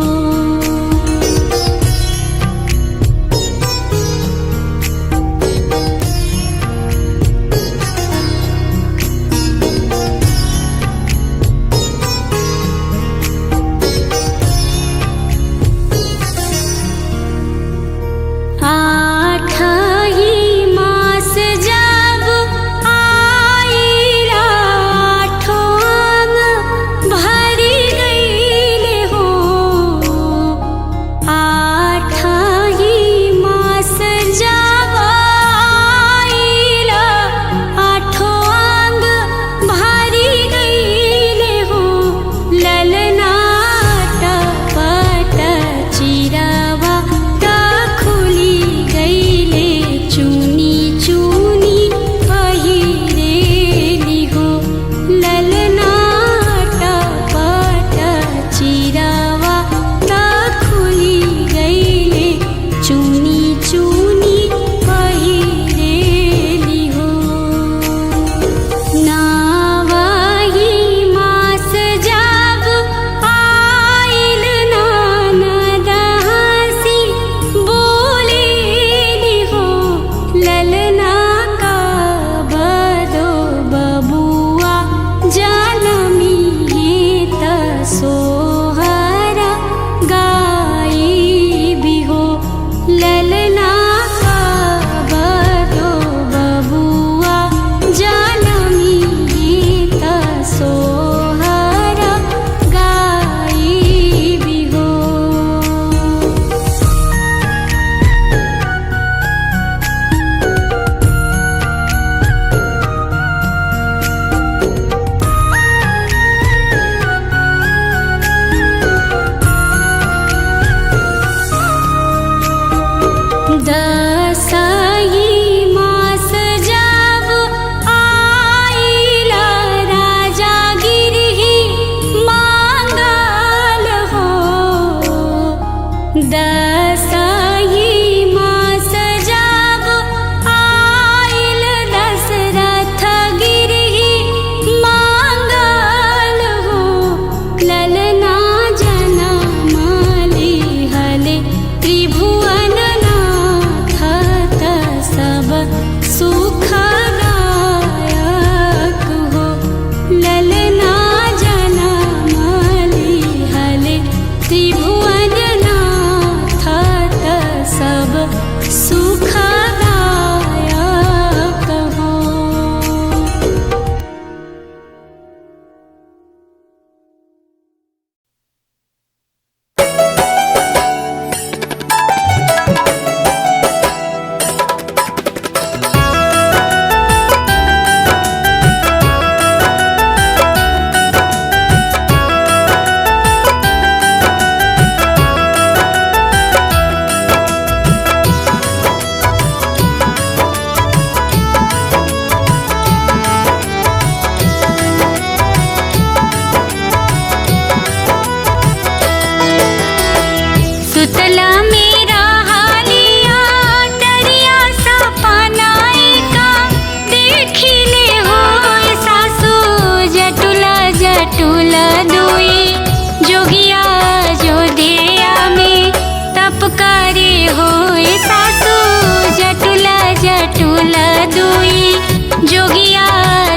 दुई जोगिया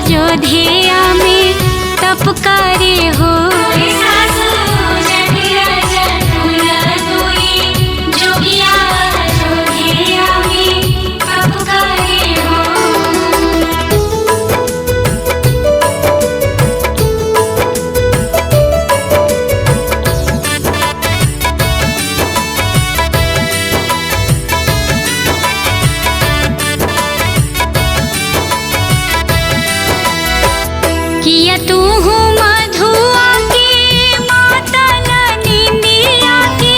जोधिया में तप करे हो। सासु जटिया जटुला दुई जोगिया जोधिया में तप करे हो। किया तू हूँ मधुआ के मातल नींदिया के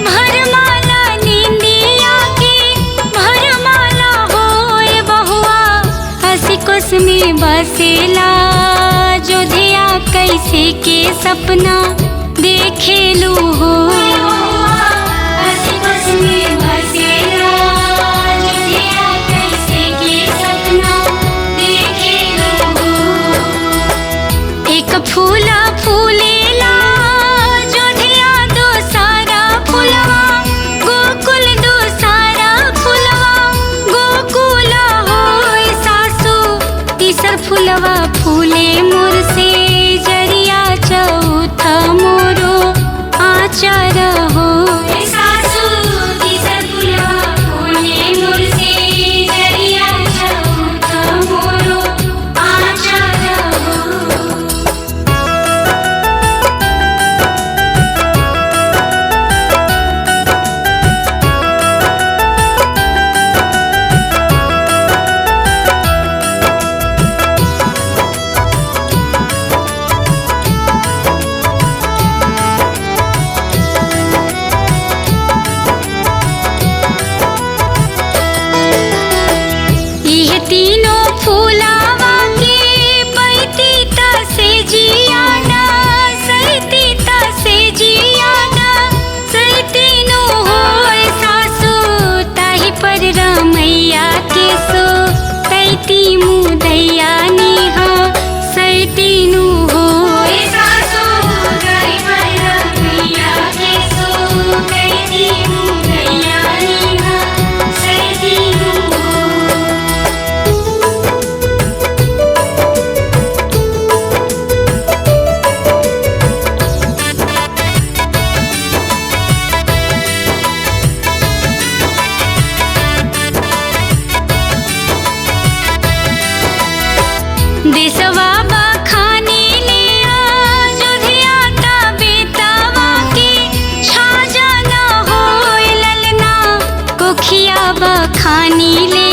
भरमाला नींदिया के भरमाला होए बहुआ हंसी कुस में बसेला जोधिया कैसे के सपना देखेलू हो। हंसी कुस में बसेला जोधिया कैसे के सपना देखेलू हो। एक फूला फूलेला जोधिया दो सारा फुलवा गोकुल दो सारा फुलवा गोकुल होए। सासु तीसर फुलवा फूले मोर से जरिया चौथा मोरो आचार हो। सासु तीसर फुलवा फूले मोर से जरिया चौथा मोरो आचार हो। यह तीनों फूलावा के पैतीता से जियाना सैतीता से जियाना सैतीनों होए। सासु ताही पर रमैया के सो तैती मुदैया निहा सैतीनों होए। सासु ताही पर रमैया के सो तैती मुदैया निहा सैतीनों हो। देसवा बखाने लिया जोधिया ता बेतावा के छाजा न होए ललना कोखिया बखानी ले